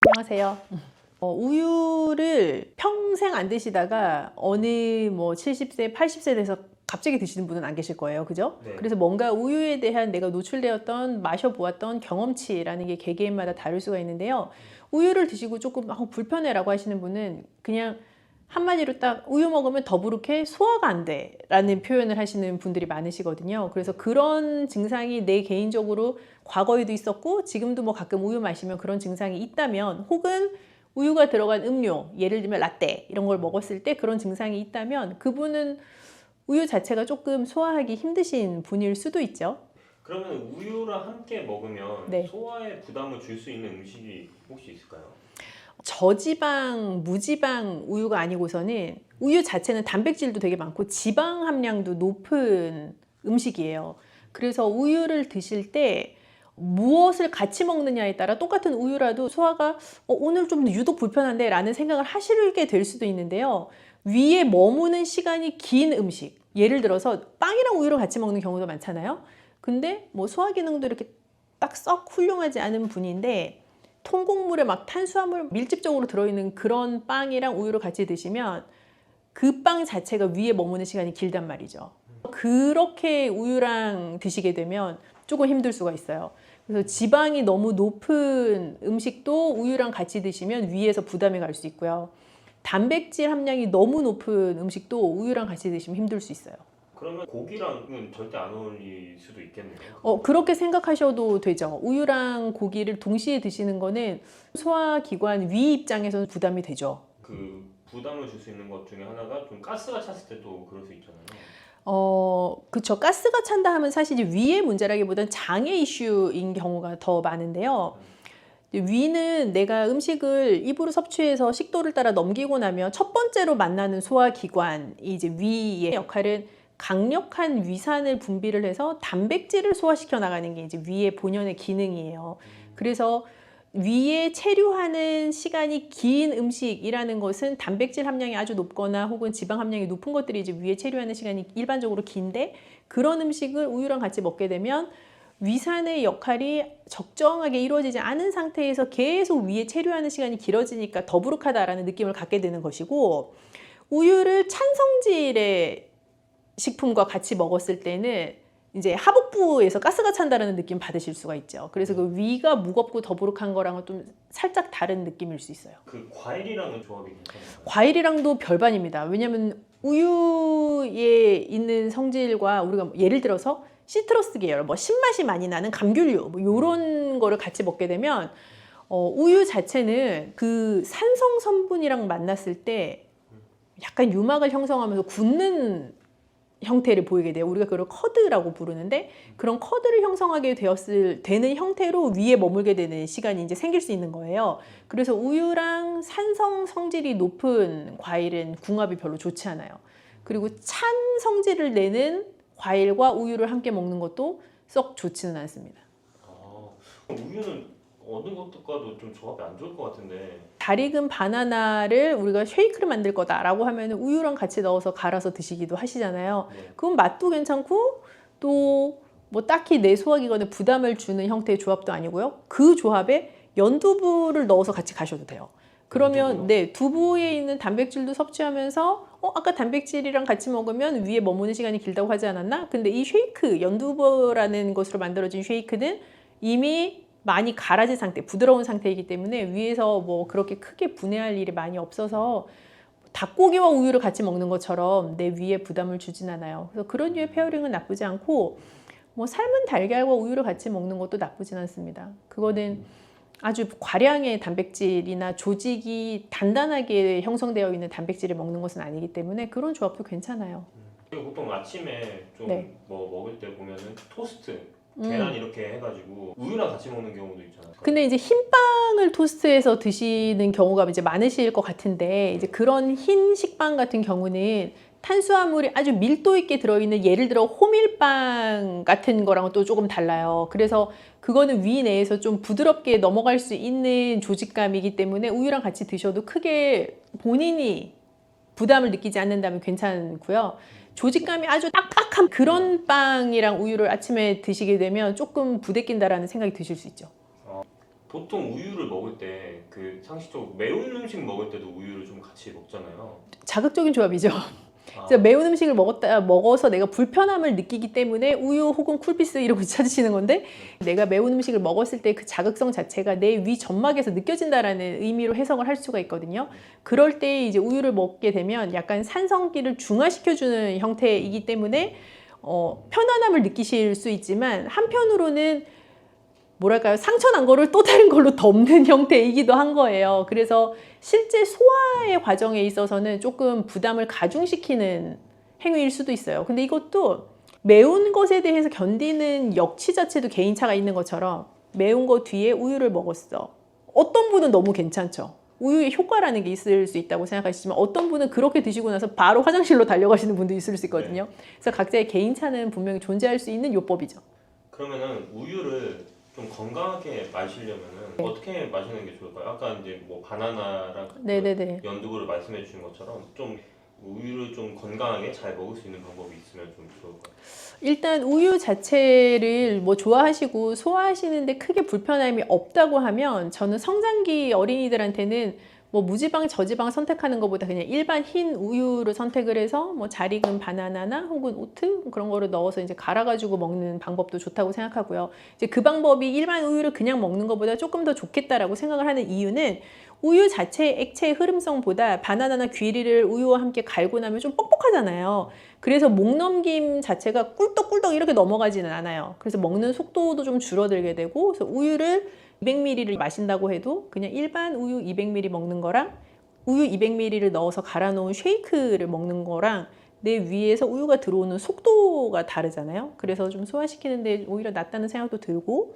안녕하세요. 우유를 평생 안 드시다가 어느 70세, 80세 돼서 갑자기 드시는 분은 안 계실 거예요. 그죠? 네. 그래서 뭔가 우유에 대한 내가 노출되었던 마셔보았던 경험치라는 게 개개인마다 다를 수가 있는데요. 우유를 드시고 조금 불편해라고 하시는 분은 그냥 한마디로 딱 우유 먹으면 더부룩해 소화가 안 돼 라는 표현을 하시는 분들이 많으시거든요. 그래서 그런 증상이 내 개인적으로 과거에도 있었고 지금도 가끔 우유 마시면 그런 증상이 있다면, 혹은 우유가 들어간 음료, 예를 들면 라떼 이런 걸 먹었을 때 그런 증상이 있다면 그분은 우유 자체가 조금 소화하기 힘드신 분일 수도 있죠. 그러면 우유랑 함께 먹으면 네. 소화에 부담을 줄 수 있는 음식이 혹시 있을까요? 저지방, 무지방 우유가 아니고서는 우유 자체는 단백질도 되게 많고 지방 함량도 높은 음식이에요. 그래서 우유를 드실 때 무엇을 같이 먹느냐에 따라 똑같은 우유라도 소화가 오늘 좀 유독 불편한데 라는 생각을 하시게 될 수도 있는데요. 위에 머무는 시간이 긴 음식, 예를 들어서 빵이랑 우유를 같이 먹는 경우도 많잖아요. 근데 소화 기능도 이렇게 딱 썩 훌륭하지 않은 분인데 통곡물에 탄수화물 밀집적으로 들어있는 그런 빵이랑 우유를 같이 드시면 그 빵 자체가 위에 머무는 시간이 길단 말이죠. 그렇게 우유랑 드시게 되면 조금 힘들 수가 있어요. 그래서 지방이 너무 높은 음식도 우유랑 같이 드시면 위에서 부담이 갈 수 있고요. 단백질 함량이 너무 높은 음식도 우유랑 같이 드시면 힘들 수 있어요. 그러면 고기랑은 절대 안 어울릴 수도 있겠네요. 그렇게 생각하셔도 되죠. 우유랑 고기를 동시에 드시는 거는 소화기관 위 입장에서는 부담이 되죠. 그 부담을 줄 수 있는 것 중에 하나가 좀 가스가 찼을 때도 그럴 수 있잖아요. 그쵸. 가스가 찬다 하면 사실 이제 위의 문제라기보다는 장애 이슈인 경우가 더 많은데요. 위는 내가 음식을 입으로 섭취해서 식도를 따라 넘기고 나면 첫 번째로 만나는 소화기관이 이제 위의 역할은 강력한 위산을 분비를 해서 단백질을 소화시켜 나가는 게 이제 위의 본연의 기능이에요. 그래서 위에 체류하는 시간이 긴 음식이라는 것은 단백질 함량이 아주 높거나 혹은 지방 함량이 높은 것들이 이제 위에 체류하는 시간이 일반적으로 긴데, 그런 음식을 우유랑 같이 먹게 되면 위산의 역할이 적정하게 이루어지지 않은 상태에서 계속 위에 체류하는 시간이 길어지니까 더부룩하다라는 느낌을 갖게 되는 것이고, 우유를 찬 성질의 식품과 같이 먹었을 때는 이제 하복부에서 가스가 찬다는 느낌 받으실 수가 있죠. 그래서 그 위가 무겁고 더부룩한 거랑은 좀 살짝 다른 느낌일 수 있어요. 그 과일이랑은 조합이 괜찮아요? 과일이랑도 별반입니다. 왜냐하면 우유에 있는 성질과 우리가 예를 들어서 시트러스 계열, 신맛이 많이 나는 감귤류 이런 거를 같이 먹게 되면 우유 자체는 그 산성 성분이랑 만났을 때 약간 유막을 형성하면서 굳는 형태를 보이게 돼요. 우리가 그걸 커드라고 부르는데, 그런 커드를 형성하게 되는 형태로 위에 머물게 되는 시간이 이제 생길 수 있는 거예요. 그래서 우유랑 산성 성질이 높은 과일은 궁합이 별로 좋지 않아요. 그리고 찬 성질을 내는 과일과 우유를 함께 먹는 것도 썩 좋지는 않습니다. 우유는 어느 것과도 좀 조합이 안 좋을 것 같은데. 잘 익은 바나나를 우리가 쉐이크를 만들 거다라고 하면 우유랑 같이 넣어서 갈아서 드시기도 하시잖아요. 네. 그건 맛도 괜찮고 또 딱히 내 소화기관에 부담을 주는 형태의 조합도 아니고요. 그 조합에 연두부를 넣어서 같이 가셔도 돼요. 그러면 네, 두부에 있는 단백질도 섭취하면서 아까 단백질이랑 같이 먹으면 위에 머무는 시간이 길다고 하지 않았나? 근데 이 쉐이크, 연두부라는 것으로 만들어진 쉐이크는 이미 많이 갈아진 상태, 부드러운 상태이기 때문에 위에서 그렇게 크게 분해할 일이 많이 없어서 닭고기와 우유를 같이 먹는 것처럼 내 위에 부담을 주진 않아요. 그래서 그런 류의 페어링은 나쁘지 않고, 삶은 달걀과 우유를 같이 먹는 것도 나쁘진 않습니다. 그거는 아주 과량의 단백질이나 조직이 단단하게 형성되어 있는 단백질을 먹는 것은 아니기 때문에 그런 조합도 괜찮아요. 그리고 보통 아침에 좀 네. 먹을 때 보면은 토스트, 계란 이렇게 해가지고 우유랑 같이 먹는 경우도 있잖아요. 근데 이제 흰빵을 토스트해서 드시는 경우가 이제 많으실 것 같은데, 이제 그런 흰 식빵 같은 경우는 탄수화물이 아주 밀도 있게 들어있는, 예를 들어 호밀빵 같은 거랑은 또 조금 달라요. 그래서 그거는 위 내에서 좀 부드럽게 넘어갈 수 있는 조직감이기 때문에 우유랑 같이 드셔도 크게 본인이 부담을 느끼지 않는다면 괜찮고요. 조직감이 아주 딱딱한 그런 빵이랑 우유를 아침에 드시게 되면 조금 부대낀다라는 생각이 드실 수 있죠. 보통 우유를 먹을 때 그 상식적으로 매운 음식 먹을 때도 우유를 좀 같이 먹잖아요. 자극적인 조합이죠. 아, 그래서 매운 음식을 먹어서 내가 불편함을 느끼기 때문에 우유 혹은 쿨피스 이런 거 찾으시는 건데, 내가 매운 음식을 먹었을 때 그 자극성 자체가 내 위 점막에서 느껴진다라는 의미로 해석을 할 수가 있거든요. 그럴 때 이제 우유를 먹게 되면 약간 산성기를 중화시켜주는 형태이기 때문에 편안함을 느끼실 수 있지만, 한편으로는 뭐랄까요, 상처 난 거를 또 다른 걸로 덮는 형태이기도 한 거예요. 그래서 실제 소화의 과정에 있어서는 조금 부담을 가중시키는 행위일 수도 있어요. 근데 이것도 매운 것에 대해서 견디는 역치 자체도 개인차가 있는 것처럼, 매운 거 뒤에 우유를 먹었어. 어떤 분은 너무 괜찮죠. 우유의 효과라는 게 있을 수 있다고 생각하시지만, 어떤 분은 그렇게 드시고 나서 바로 화장실로 달려가시는 분도 있을 수 있거든요. 그래서 각자의 개인차는 분명히 존재할 수 있는 요법이죠. 그러면은 우유를 좀 건강하게 마시려면은 어떻게 마시는 게 좋을까요? 아까 이제 뭐 바나나랑 네네네. 그 연두부를 말씀해 주신 것처럼 좀 우유를 좀 건강하게 잘 먹을 수 있는 방법이 있으면 좀 좋을까요? 일단 우유 자체를 뭐 좋아하시고 소화하시는데 크게 불편함이 없다고 하면, 저는 성장기 어린이들한테는 뭐 무지방 저지방 선택하는 것보다 그냥 일반 흰 우유를 선택을 해서 뭐 잘 익은 바나나나 혹은 오트 그런 거를 넣어서 이제 갈아가지고 먹는 방법도 좋다고 생각하고요. 이제 그 방법이 일반 우유를 그냥 먹는 것보다 조금 더 좋겠다라고 생각을 하는 이유는, 우유 자체의 액체의 흐름성보다 바나나나 귀리를 우유와 함께 갈고 나면 좀 뻑뻑하잖아요. 그래서 목 넘김 자체가 꿀떡꿀떡 이렇게 넘어가지는 않아요. 그래서 먹는 속도도 좀 줄어들게 되고, 그래서 우유를 200ml를 마신다고 해도 그냥 일반 우유 200ml 먹는 거랑 우유 200ml를 넣어서 갈아 놓은 쉐이크를 먹는 거랑 내 위에서 우유가 들어오는 속도가 다르잖아요. 그래서 좀 소화시키는데 오히려 낫다는 생각도 들고,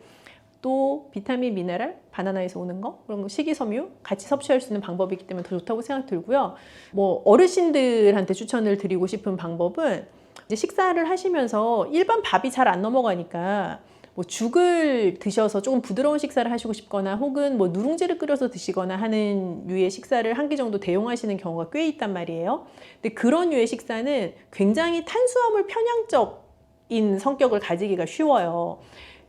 또 비타민, 미네랄, 바나나에서 오는 거, 그런 거 식이섬유 같이 섭취할 수 있는 방법이기 때문에 더 좋다고 생각 들고요. 뭐 어르신들한테 추천을 드리고 싶은 방법은, 이제 식사를 하시면서 일반 밥이 잘 안 넘어가니까 뭐 죽을 드셔서 조금 부드러운 식사를 하시고 싶거나, 혹은 뭐 누룽지를 끓여서 드시거나 하는 류의 식사를 한 끼 정도 대용하시는 경우가 꽤 있단 말이에요. 근데 그런 류의 식사는 굉장히 탄수화물 편향적인 성격을 가지기가 쉬워요.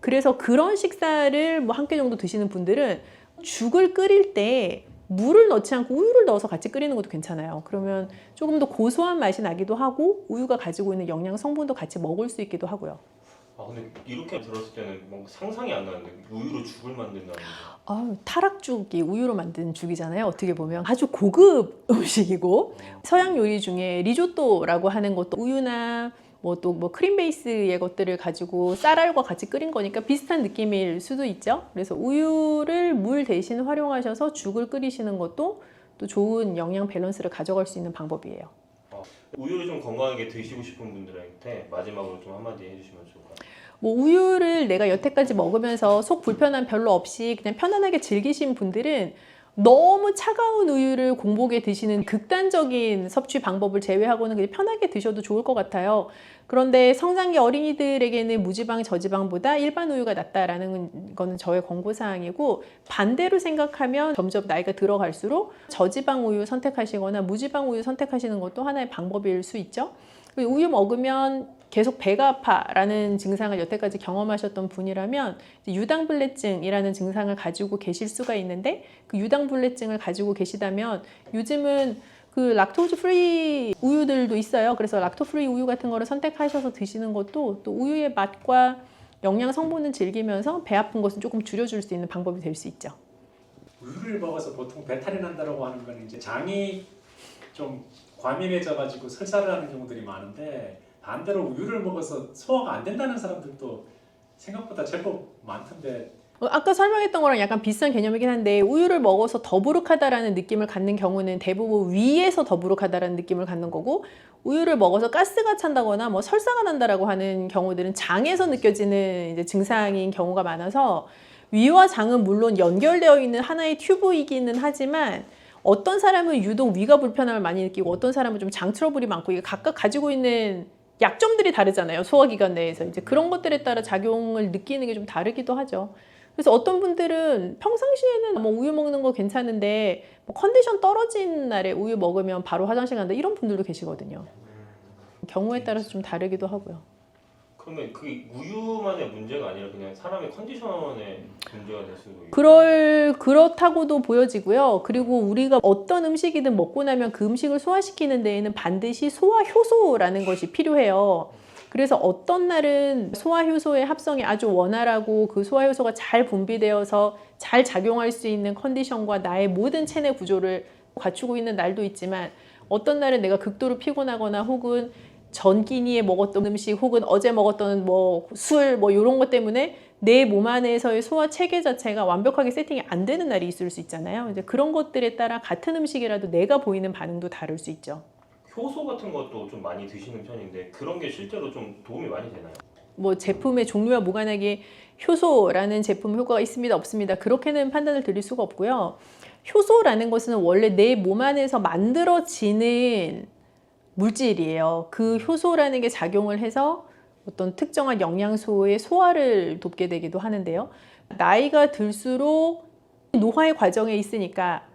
그래서 그런 식사를 뭐 한 끼 정도 드시는 분들은 죽을 끓일 때 물을 넣지 않고 우유를 넣어서 같이 끓이는 것도 괜찮아요. 그러면 조금 더 고소한 맛이 나기도 하고, 우유가 가지고 있는 영양 성분도 같이 먹을 수 있기도 하고요. 아 근데 이렇게 들었을 때는 뭔가 상상이 안 나는데 우유로 죽을 만든다는 게. 타락죽이 우유로 만든 죽이잖아요. 어떻게 보면 아주 고급 음식이고, 서양 요리 중에 리조또라고 하는 것도 우유나 뭐 크림 베이스의 것들을 가지고 쌀알과 같이 끓인 거니까 비슷한 느낌일 수도 있죠. 그래서 우유를 물 대신 활용하셔서 죽을 끓이시는 것도 또 좋은 영양 밸런스를 가져갈 수 있는 방법이에요. 우유를 좀 건강하게 드시고 싶은 분들한테 마지막으로 좀 한마디 해주시면 좋을까요? 뭐 우유를 내가 여태까지 먹으면서 속 불편함 별로 없이 그냥 편안하게 즐기신 분들은 너무 차가운 우유를 공복에 드시는 극단적인 섭취 방법을 제외하고는 그냥 편하게 드셔도 좋을 것 같아요. 그런데 성장기 어린이들에게는 무지방 저지방보다 일반 우유가 낫다라는 거는 저의 권고사항이고, 반대로 생각하면 점점 나이가 들어갈수록 저지방 우유 선택하시거나 무지방 우유 선택하시는 것도 하나의 방법일 수 있죠. 우유 먹으면 계속 배가 아파라는 증상을 여태까지 경험하셨던 분이라면 유당불내증이라는 증상을 가지고 계실 수가 있는데, 그 유당불내증을 가지고 계시다면 요즘은 그 락토즈 프리 우유들도 있어요. 그래서 락토 프리 우유 같은 거를 선택하셔서 드시는 것도 또 우유의 맛과 영양 성분을 즐기면서 배 아픈 것은 조금 줄여줄 수 있는 방법이 될 수 있죠. 우유를 먹어서 보통 배탈이 난다라고 하는 건 이제 장이 좀 과민해져 가지고 설사를 하는 경우들이 많은데, 반대로 우유를 먹어서 소화가 안 된다는 사람들도 생각보다 제법 많던데. 아까 설명했던 거랑 약간 비슷한 개념이긴 한데, 우유를 먹어서 더부룩하다라는 느낌을 갖는 경우는 대부분 위에서 더부룩하다라는 느낌을 갖는 거고, 우유를 먹어서 가스가 찬다거나 뭐 설사가 난다라고 하는 경우들은 장에서 느껴지는 이제 증상인 경우가 많아서, 위와 장은 물론 연결되어 있는 하나의 튜브이기는 하지만 어떤 사람은 유독 위가 불편함을 많이 느끼고, 어떤 사람은 좀 장 트러블이 많고, 이게 각각 가지고 있는 약점들이 다르잖아요. 소화기관 내에서 이제 그런 것들에 따라 작용을 느끼는 게 좀 다르기도 하죠. 그래서 어떤 분들은 평상시에는 뭐 우유 먹는 거 괜찮은데 뭐 컨디션 떨어진 날에 우유 먹으면 바로 화장실 간다, 이런 분들도 계시거든요. 경우에 따라서 좀 다르기도 하고요. 그러면 그 우유만의 문제가 아니라 그냥 사람의 컨디션의 문제가 될 수도 있고. 그렇다고도 보여지고요. 그리고 우리가 어떤 음식이든 먹고 나면 그 음식을 소화시키는 데에는 반드시 소화효소라는 것이 필요해요. 그래서 어떤 날은 소화효소의 합성이 아주 원활하고 그 소화효소가 잘 분비되어서 잘 작용할 수 있는 컨디션과 나의 모든 체내 구조를 갖추고 있는 날도 있지만, 어떤 날은 내가 극도로 피곤하거나 혹은 전끼니에 먹었던 음식 혹은 어제 먹었던 뭐 술 뭐 이런 것 때문에 내 몸 안에서의 소화 체계 자체가 완벽하게 세팅이 안 되는 날이 있을 수 있잖아요. 이제 그런 것들에 따라 같은 음식이라도 내가 보이는 반응도 다를 수 있죠. 효소 같은 것도 좀 많이 드시는 편인데 그런 게 실제로 좀 도움이 많이 되나요? 뭐 제품의 종류와 무관하게 효소라는 제품 효과가 있습니다, 없습니다. 그렇게는 판단을 드릴 수가 없고요. 효소라는 것은 원래 내 몸 안에서 만들어지는 물질이에요. 그 효소라는 게 작용을 해서 어떤 특정한 영양소의 소화를 돕게 되기도 하는데요. 나이가 들수록 노화의 과정에 있으니까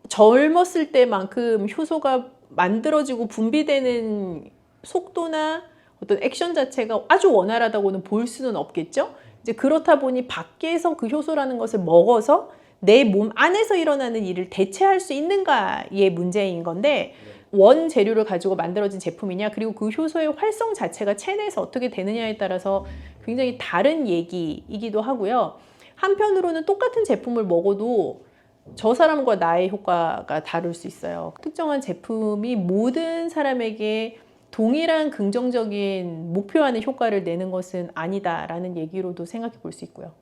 젊었을 때만큼 효소가 만들어지고 분비되는 속도나 어떤 액션 자체가 아주 원활하다고는 볼 수는 없겠죠. 이제 그렇다 보니 밖에서 그 효소라는 것을 먹어서 내 몸 안에서 일어나는 일을 대체할 수 있는가의 문제인 건데, 원 재료를 가지고 만들어진 제품이냐, 그리고 그 효소의 활성 자체가 체내에서 어떻게 되느냐에 따라서 굉장히 다른 얘기이기도 하고요. 한편으로는 똑같은 제품을 먹어도 저 사람과 나의 효과가 다를 수 있어요. 특정한 제품이 모든 사람에게 동일한 긍정적인 목표하는 효과를 내는 것은 아니다라는 얘기로도 생각해 볼 수 있고요.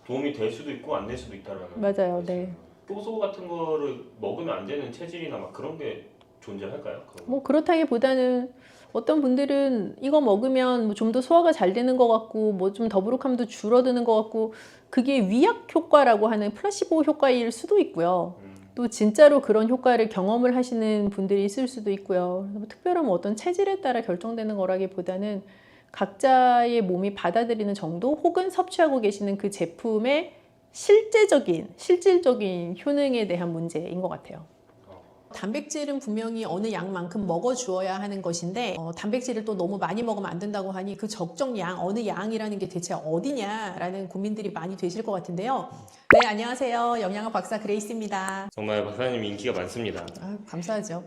도움이 될 수도 있고 안 될 수도 있다라는. 맞아요, 네. 효소 같은 거를 먹으면 안 되는 체질이나 막 그런 게 존재할까요? 뭐 그렇다기보다는 어떤 분들은 이거 먹으면 좀 더 소화가 잘 되는 것 같고 뭐 좀 더부룩함도 줄어드는 것 같고 그게 위약 효과라고 하는 플라시보 효과일 수도 있고요. 또 진짜로 그런 효과를 경험을 하시는 분들이 있을 수도 있고요. 뭐 특별한 어떤 체질에 따라 결정되는 거라기보다는 각자의 몸이 받아들이는 정도 혹은 섭취하고 계시는 그 제품의 실질적인 효능에 대한 문제인 것 같아요. 단백질은 분명히 어느 양만큼 먹어주어야 하는 것인데 단백질을 또 너무 많이 먹으면 안 된다고 하니 그 적정 양, 어느 양이라는 게 대체 어디냐라는 고민들이 많이 되실 것 같은데요. 네, 안녕하세요. 영양학 박사 그레이스입니다. 정말 박사님 인기가 많습니다. 감사하죠.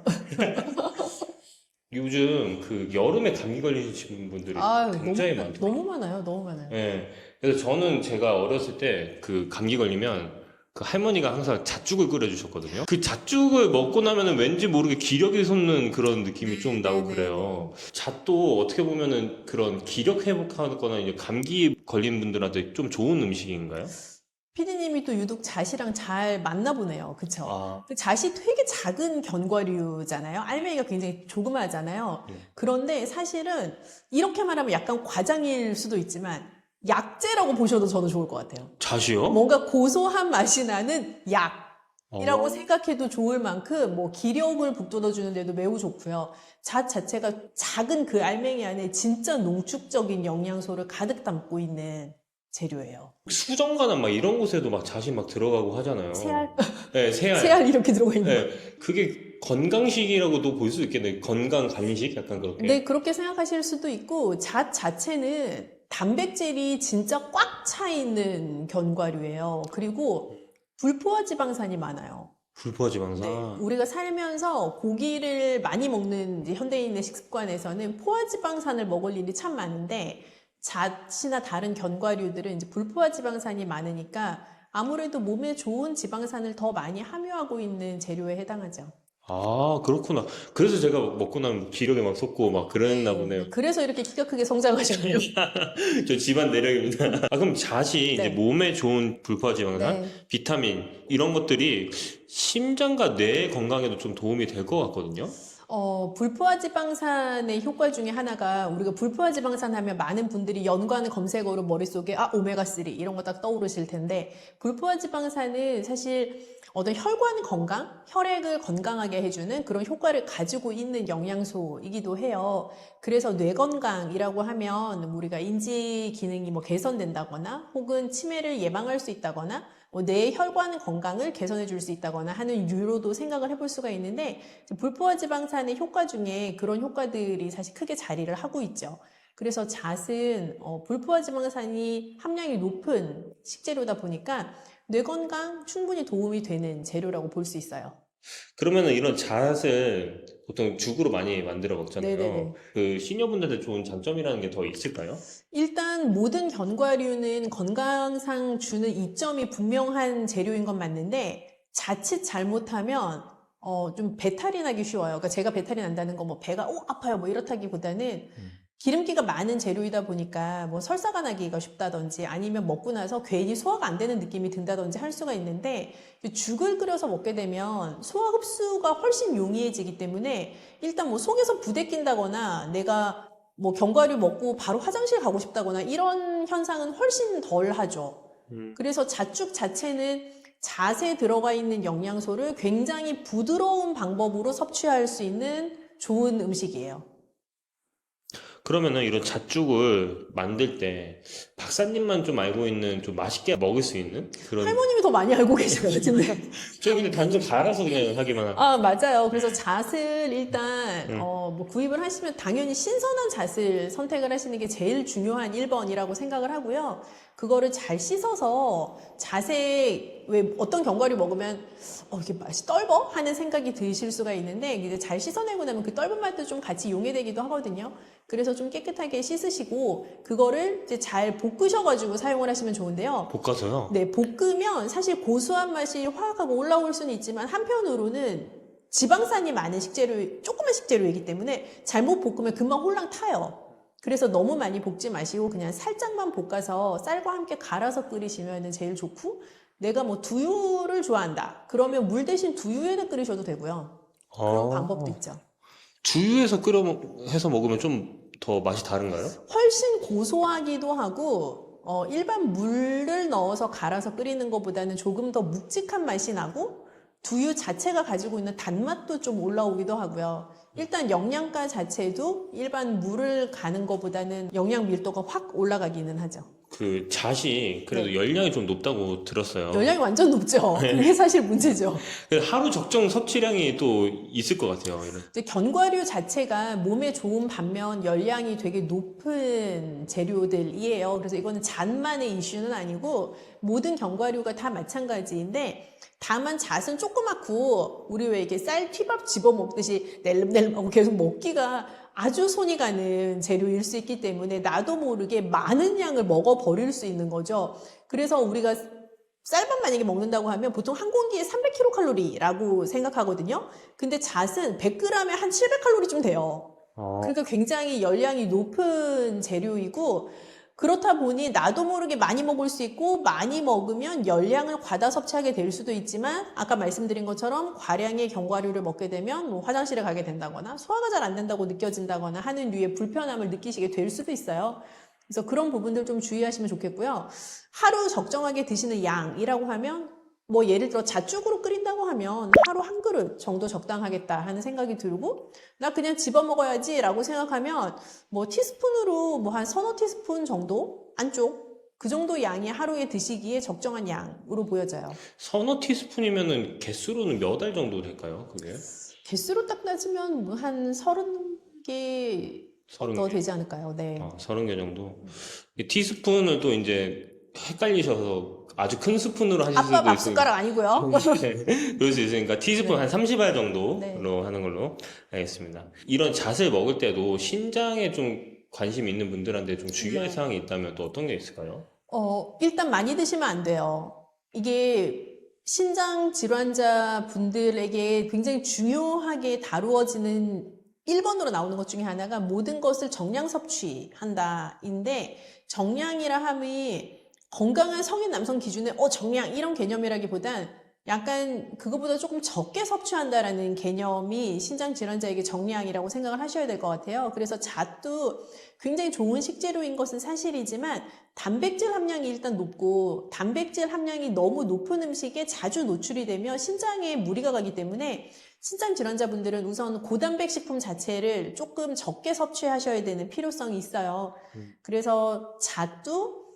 요즘 그 여름에 감기 걸리시는 분들이 굉장히 많더라고요. 너무 많아요. 너무 많아요. 네. 그래서 저는 제가 어렸을 때 그 감기 걸리면 그 할머니가 항상 잣죽을 끓여주셨거든요. 그 잣죽을 먹고 나면은 왠지 모르게 기력이 솟는 그런 느낌이 좀 나고 그래요. 잣도 어떻게 보면은 그런 기력 회복하거나 이제 감기 걸린 분들한테 좀 좋은 음식인가요? 피디님이 또 유독 잣이랑 잘 맞나 보네요. 그쵸? 아, 잣이 되게 작은 견과류잖아요. 알맹이가 굉장히 조그마하잖아요. 그런데 사실은 이렇게 말하면 약간 과장일 수도 있지만 약재라고 보셔도 저는 좋을 것 같아요. 잣이요? 뭔가 고소한 맛이 나는 약이라고 어. 생각해도 좋을 만큼 뭐 기력을 북돋아주는 데도 매우 좋고요. 잣 자체가 작은 그 알맹이 안에 진짜 농축적인 영양소를 가득 담고 있는 재료예요. 수정과나 막 이런 곳에도 막 잣이 막 들어가고 하잖아요. 새알? 네, 새알. 새알 이렇게 들어가 있는 거. 네, 그게 건강식이라고도 볼 수 있겠네. 건강 간식 약간 그렇게. 네, 그렇게 생각하실 수도 있고 잣 자체는 단백질이 진짜 꽉 차 있는 견과류예요. 그리고 불포화 지방산이 많아요. 불포화 지방산. 네, 우리가 살면서 고기를 많이 먹는 이제 현대인의 식습관에서는 포화 지방산을 먹을 일이 참 많은데 잣이나 다른 견과류들은 이제 불포화 지방산이 많으니까 아무래도 몸에 좋은 지방산을 더 많이 함유하고 있는 재료에 해당하죠. 아, 그렇구나. 그래서 제가 먹고 나면 기력에 막 솟고 막 그랬나 보네요. 그래서 이렇게 키가 크게 성장하셨네요. 저 집안 내력입니다. 아, 그럼 잣이 이제 네. 몸에 좋은 불포화 지방산, 네. 비타민 이런 것들이 심장과 뇌 건강에도 좀 도움이 될 것 같거든요. 불포화 지방산의 효과 중에 하나가 우리가 불포화 지방산 하면 많은 분들이 연관 검색어로 머릿속에 오메가3 이런 거 딱 떠오르실 텐데 불포화 지방산은 사실 어떤 혈관 건강, 혈액을 건강하게 해주는 그런 효과를 가지고 있는 영양소이기도 해요. 그래서 뇌 건강이라고 하면 우리가 인지 기능이 뭐 개선된다거나 혹은 치매를 예방할 수 있다거나 뇌 혈관 건강을 개선해 줄 수 있다거나 하는 유로도 생각을 해볼 수가 있는데 불포화 지방산의 효과 중에 그런 효과들이 사실 크게 자리를 하고 있죠. 그래서 잣은 불포화 지방산이 함량이 높은 식재료다 보니까 뇌 건강 충분히 도움이 되는 재료라고 볼 수 있어요. 그러면은 이런 잣을 보통 죽으로 많이 만들어 먹잖아요. 네네네. 그 시니어분들한테 좋은 장점이라는 게 더 있을까요? 일단 모든 견과류는 건강상 주는 이점이 분명한 재료인 건 맞는데 자칫 잘못하면 좀 배탈이 나기 쉬워요. 그러니까 제가 배탈이 난다는 거 뭐 배가 아파요 뭐 이렇다기보다는 기름기가 많은 재료이다 보니까 뭐 설사가 나기가 쉽다든지 아니면 먹고 나서 괜히 소화가 안 되는 느낌이 든다든지 할 수가 있는데 죽을 끓여서 먹게 되면 소화 흡수가 훨씬 용이해지기 때문에 일단 뭐 속에서 부대낀다거나 내가 뭐 견과류 먹고 바로 화장실 가고 싶다거나 이런 현상은 훨씬 덜 하죠. 그래서 잣죽 자체는 잣에 들어가 있는 영양소를 굉장히 부드러운 방법으로 섭취할 수 있는 좋은 음식이에요. 그러면은 이런 잣죽을 만들 때 박사님만 좀 알고 있는 좀 맛있게 먹을 수 있는 그런. 할머님이 더 많이 알고 계셔요, 지금. 저 근데 단순 갈아서 그냥 하기만 하고. 아, 맞아요. 그래서 잣을 일단, 뭐 구입을 하시면 당연히 신선한 잣을 선택을 하시는 게 제일 중요한 1번이라고 생각을 하고요. 그거를 잘 씻어서 잣에 왜 어떤 견과류 먹으면 이게 맛이 떫어? 하는 생각이 드실 수가 있는데 이제 잘 씻어내고 나면 그 떫은 맛도 좀 같이 용해되기도 하거든요. 그래서 좀 깨끗하게 씻으시고 그거를 이제 잘 볶으셔가지고 사용을 하시면 좋은데요. 볶아서요? 네, 볶으면 사실 고소한 맛이 확 하고 올라올 수는 있지만 한편으로는 지방산이 많은 식재료, 조그만 식재료이기 때문에 잘못 볶으면 금방 홀랑 타요. 그래서 너무 많이 볶지 마시고 그냥 살짝만 볶아서 쌀과 함께 갈아서 끓이시면 제일 좋고 내가 뭐 두유를 좋아한다. 그러면 물 대신 두유에다 끓이셔도 되고요. 그런 방법도 있죠. 두유에서 해서 먹으면 좀 더 맛이 다른가요? 훨씬 고소하기도 하고 일반 물을 넣어서 갈아서 끓이는 것보다는 조금 더 묵직한 맛이 나고 두유 자체가 가지고 있는 단맛도 좀 올라오기도 하고요. 일단 영양가 자체도 일반 물을 가는 것보다는 영양 밀도가 확 올라가기는 하죠. 그 잣이 그래도 네. 열량이 좀 높다고 들었어요. 열량이 완전 높죠. 그게 사실 문제죠. 그래서 하루 적정 섭취량이 또 있을 것 같아요. 이런. 이제 견과류 자체가 몸에 좋은 반면 열량이 되게 높은 재료들이에요. 그래서 이거는 잣만의 이슈는 아니고 모든 견과류가 다 마찬가지인데 다만 잣은 조그맣고 우리 왜 이렇게 쌀 튀밥 집어 먹듯이 낼름낼름하고 계속 먹기가 아주 손이 가는 재료일 수 있기 때문에 나도 모르게 많은 양을 먹어버릴 수 있는 거죠. 그래서 우리가 쌀밥 만약에 먹는다고 하면 보통 한 공기에 300kcal라고 생각하거든요. 근데 잣은 100g에 한 700칼로리쯤 돼요. 그러니까 굉장히 열량이 높은 재료이고 그렇다 보니 나도 모르게 많이 먹을 수 있고 많이 먹으면 열량을 과다 섭취하게 될 수도 있지만 아까 말씀드린 것처럼 과량의 견과류를 먹게 되면 뭐 화장실에 가게 된다거나 소화가 잘 안 된다고 느껴진다거나 하는 류의 불편함을 느끼시게 될 수도 있어요. 그래서 그런 부분들 좀 주의하시면 좋겠고요. 하루 적정하게 드시는 양이라고 하면 뭐 예를 들어 잣죽으로 끓인다고 하면 하루 한 그릇 정도 적당하겠다 하는 생각이 들고 나 그냥 집어 먹어야지 라고 생각하면 뭐 티스푼으로 뭐 한 서너 티스푼 정도 안쪽 그 정도 양이 하루에 드시기에 적정한 양으로 보여져요. 서너 티스푼이면은 개수로는 몇 알 정도 될까요? 그게? 개수로 딱 따지면 뭐 한 30개 더 되지 않을까요? 네. 30개 정도. 이 티스푼을 또 이제 헷갈리셔서 아주 큰 스푼으로 하실 수도 아빠 밥 있으니까. 숟가락 아니고요. 네, 그럴 수 있으니까 티스푼 네. 한 30알 정도로 네. 하는 걸로 알겠습니다. 이런 잣을 먹을 때도 신장에 좀 관심 있는 분들한테 좀 주의할 네. 사항이 있다면 또 어떤 게 있을까요? 일단 많이 드시면 안 돼요. 이게 신장 질환자 분들에게 굉장히 중요하게 다루어지는 1번으로 나오는 것 중에 하나가 모든 것을 정량 섭취한다인데 정량이라 함이 건강한 성인 남성 기준의 정량 이런 개념이라기보단 약간 그거보다 조금 적게 섭취한다라는 개념이 신장 질환자에게 정량이라고 생각을 하셔야 될 것 같아요. 그래서 잣도 굉장히 좋은 식재료인 것은 사실이지만 단백질 함량이 일단 높고 단백질 함량이 너무 높은 음식에 자주 노출이 되면 신장에 무리가 가기 때문에 신장 질환자분들은 우선 고단백 식품 자체를 조금 적게 섭취하셔야 되는 필요성이 있어요. 그래서 잣도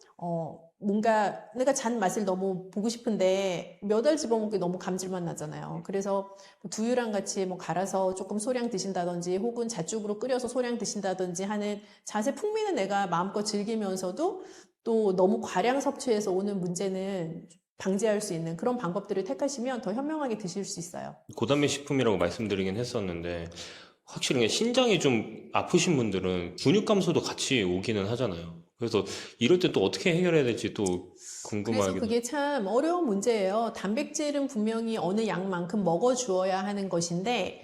뭔가 내가 잔 맛을 너무 보고 싶은데 몇 알 집어먹기 너무 감질맛 나잖아요. 그래서 뭐 두유랑 같이 뭐 갈아서 조금 소량 드신다든지 혹은 잣죽으로 끓여서 소량 드신다든지 하는 잣의 풍미는 내가 마음껏 즐기면서도 또 너무 과량 섭취해서 오는 문제는 방지할 수 있는 그런 방법들을 택하시면 더 현명하게 드실 수 있어요. 고단백 식품이라고 말씀드리긴 했었는데 확실히 그냥 신장이 좀 아프신 분들은 근육 감소도 같이 오기는 하잖아요. 그래서 이럴 때 또 어떻게 해결해야 될지 또 그래서 궁금하게. 그게 참 어려운 문제예요. 단백질은 분명히 어느 양만큼 먹어주어야 하는 것인데,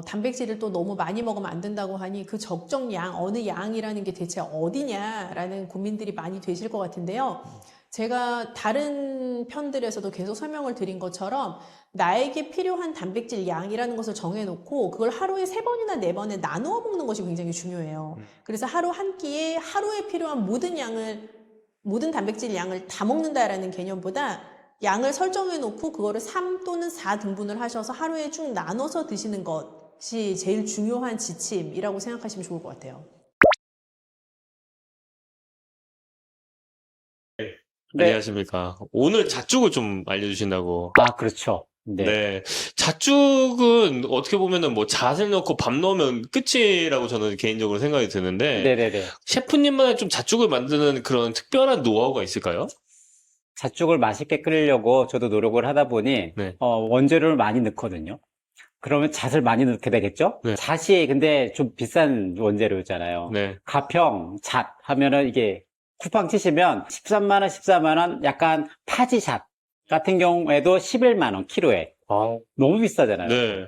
단백질을 또 너무 많이 먹으면 안 된다고 하니 그 적정 양, 어느 양이라는 게 대체 어디냐라는 고민들이 많이 되실 것 같은데요. 제가 다른 편들에서도 계속 설명을 드린 것처럼 나에게 필요한 단백질 양이라는 것을 정해놓고 그걸 하루에 3번이나 4번에 나누어 먹는 것이 굉장히 중요해요. 그래서 하루 한 끼에 하루에 필요한 모든 단백질 양을 다 먹는다라는 개념보다 양을 설정해 놓고 그거를 3 또는 4등분을 하셔서 하루에 쭉 나눠서 드시는 것이 제일 중요한 지침이라고 생각하시면 좋을 것 같아요. 네. 안녕하십니까. 오늘 잣죽을 좀 알려주신다고. 아, 그렇죠. 네. 네. 잣죽은 어떻게 보면은 뭐 잣을 넣고 밥 넣으면 끝이라고 저는 개인적으로 생각이 드는데, 네네네. 셰프님만의 좀 잣죽을 만드는 그런 특별한 노하우가 있을까요? 잣죽을 맛있게 끓이려고 저도 노력을 하다 보니, 네. 원재료를 많이 넣거든요. 그러면 잣을 많이 넣게 되겠죠? 네. 잣이 근데 좀 비싼 원재료잖아요. 네. 가평, 잣 하면은 이게 쿠팡 치시면 13만 원, 14만 원, 약간 파지잣 같은 경우에도 11만 원 키로에. 너무 비싸잖아요. 네.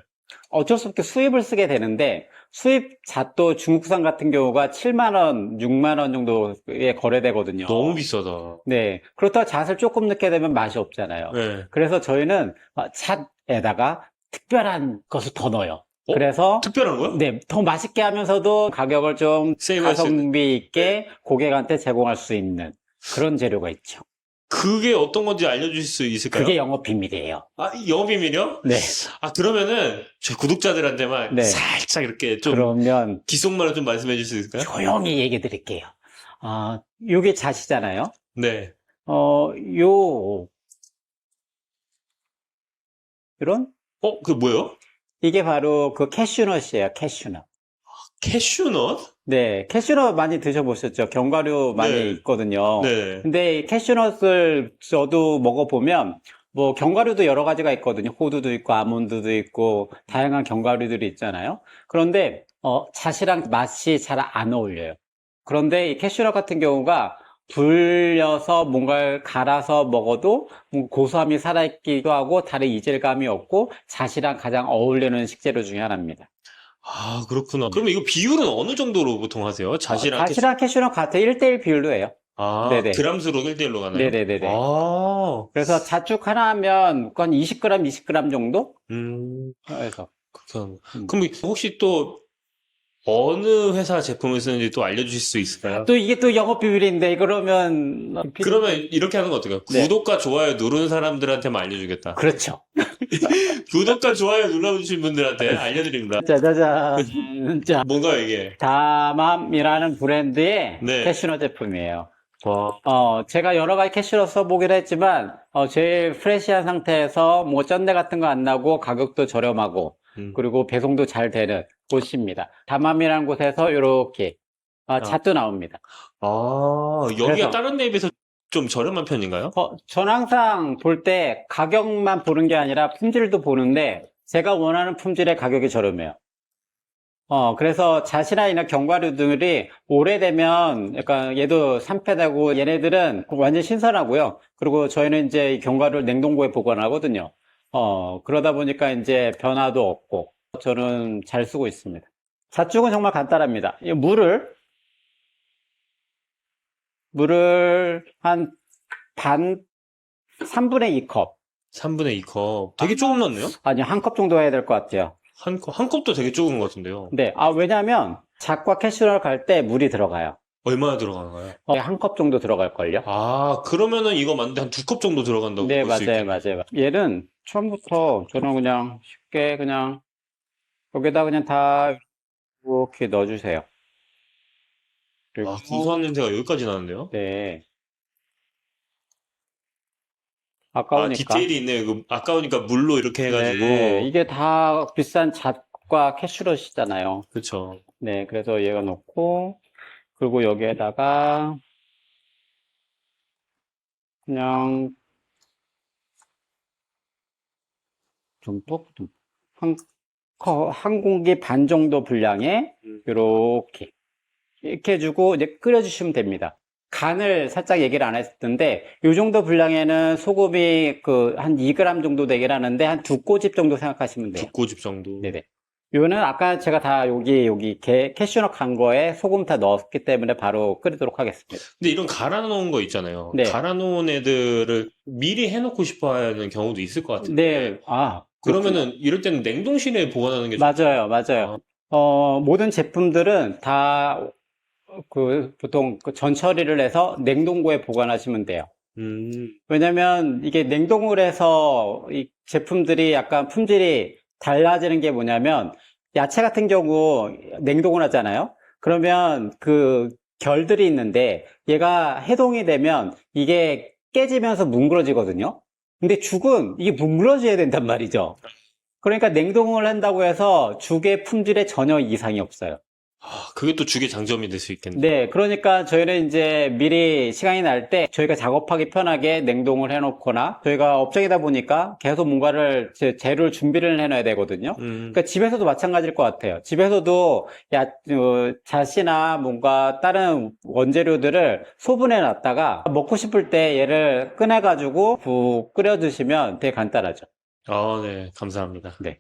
어쩔 수 없게 수입을 쓰게 되는데 수입 잣도 중국산 같은 경우가 7만 원, 6만 원 정도에 거래되거든요. 너무 비싸다. 네. 그렇다고 잣을 조금 넣게 되면 맛이 없잖아요. 네. 그래서 저희는 잣에다가 특별한 것을 더 넣어요. 그래서 특별한 거요? 네, 더 맛있게 하면서도 가격을 좀 세이브할 수 있는. 가성비 있게 고객한테 제공할 수 있는 그런 재료가 있죠. 그게 어떤 건지 알려주실 수 있을까요? 그게 영업 비밀이에요. 아, 영업 비밀이요? 네. 아, 그러면은 저희 구독자들한테만 네. 살짝 이렇게 좀 그러면 귓속말로 좀 말씀해 주실 수 있을까요? 조용히 얘기 드릴게요. 요게 잣이잖아요. 네. 이런? 그게 뭐예요? 이게 바로 그 캐슈넛이에요, 캐슈넛. 캐슈넛? 네, 캐슈넛 많이 드셔보셨죠? 견과류 많이 네. 있거든요. 네. 근데 이 캐슈넛을 저도 먹어보면, 뭐, 견과류도 여러 가지가 있거든요. 호두도 있고, 아몬드도 있고, 다양한 견과류들이 있잖아요. 그런데, 잣이랑 맛이 잘 안 어울려요. 그런데 이 캐슈넛 같은 경우가 불려서 뭔가를 갈아서 먹어도 고소함이 살아있기도 하고, 다른 이질감이 없고, 잣이랑 가장 어울리는 식재료 중에 하나입니다. 아, 그렇구나. 그러면 이거 비율은 어느 정도로 보통 하세요? 잣이랑 잣이랑 캐슈넛 같아요. 1대1 비율로 해요. 아, 네네. 그람수로 1대1로 가나요? 네네네네. 아, 그래서 잣죽 하나 하면 한 20g, 20g 정도? 해서. 그렇구나. 음. 그럼 혹시 또 어느 회사 제품을 쓰는지 또 알려주실 수 있을까요? 또 이게 또 영업 비밀인데, 그러면. 그러면 이렇게 하는 거 어떨까요? 네. 구독과 좋아요 누른 사람들한테만 알려주겠다. 그렇죠. 구독과 좋아요 눌러주신 분들한테 알려드립니다. 짜자잔. 자, 뭔가요, 이게? 다맘이라는 브랜드의 네. 캐슈넛 제품이에요. 와. 제가 여러 가지 캐슈넛 써보긴 했지만, 제일 프레시한 상태에서 뭐 쩐내 같은 거 안 나고 가격도 저렴하고, 그리고 배송도 잘 되는 곳입니다. 다맘이라는 곳에서 이렇게 잣도 나옵니다. 아, 여기가 그래서- 다른 데에 비해서 좀 저렴한 편인가요? 전 항상 볼 때 가격만 보는 게 아니라 품질도 보는데 제가 원하는 품질의 가격이 저렴해요. 그래서 잣이나 이런 견과류들이 오래되면 약간 얘도 산패되고 얘네들은 완전 신선하고요. 그리고 저희는 이제 이 견과류를 냉동고에 보관하거든요. 그러다 보니까 이제 변화도 없고 저는 잘 쓰고 있습니다. 잣죽은 정말 간단합니다. 이 물을 한 3분의 2컵. 3분의 2컵. 되게 조금 넣네요? 아니, 한 컵 정도 해야 될 것 같아요. 한 컵도 되게 조금 것 같은데요. 네. 왜냐면 잣과 캐슈넛 갈 때 물이 들어가요. 얼마나 들어가나요? 한 컵 정도 들어갈걸요? 아, 그러면은 이거 맞는데 한 2컵 정도 들어간다고 네, 볼 수 맞아요, 있겠네요. 맞아요. 얘는 처음부터 저는 그냥 쉽게 그냥 여기다 그냥 다 이렇게 넣어주세요. 그리고 아, 고소한 냄새가 여기까지 나는데요? 네. 아까우니까. 디테일이 있네요. 이거 아까우니까 물로 이렇게 해가지고. 네, 이게 다 비싼 잣과 캐슈넛이잖아요. 그렇죠. 네, 그래서 얘가 넣고, 그리고 여기에다가 그냥 한 공기 반 정도 분량에 이렇게 해주고 이제 끓여주시면 됩니다. 간을 살짝 얘기를 안 했는데 이 정도 분량에는 소금이 한 2g 정도 되긴 하는데 한 2꼬집 정도 생각하시면 돼요. 2꼬집 정도. 네네. 요는 아까 제가 다 여기 캐슈넛 간 거에 소금 다 넣었기 때문에 바로 끓이도록 하겠습니다. 근데 이런 갈아 놓은 거 있잖아요. 네. 갈아 놓은 애들을 미리 해놓고 싶어 하는 경우도 있을 것 같은데. 네. 그러면은 이럴 때는 냉동실에 보관하는 게 맞아요. 모든 제품들은 다 보통 전 처리를 해서 냉동고에 보관하시면 돼요. 왜냐면 이게 냉동을 해서 이 제품들이 약간 품질이 달라지는 게 뭐냐면 야채 같은 경우 냉동을 하잖아요. 그러면 결들이 있는데 얘가 해동이 되면 이게 깨지면서 뭉그러지거든요. 근데 죽은 이게 뭉그러져야 된단 말이죠. 그러니까 냉동을 한다고 해서 죽의 품질에 전혀 이상이 없어요. 그게 또 죽의 장점이 될 수 있겠네요. 네, 그러니까 저희는 이제 미리 시간이 날 때 저희가 작업하기 편하게 냉동을 해놓거나 저희가 업종이다 보니까 계속 뭔가를 재료를 준비를 해놔야 되거든요. 그러니까 집에서도 마찬가지일 것 같아요. 집에서도 잣이나 뭔가 다른 원재료들을 소분해 놨다가 먹고 싶을 때 얘를 꺼내가지고 끓여 드시면 되게 간단하죠. 네, 감사합니다. 네.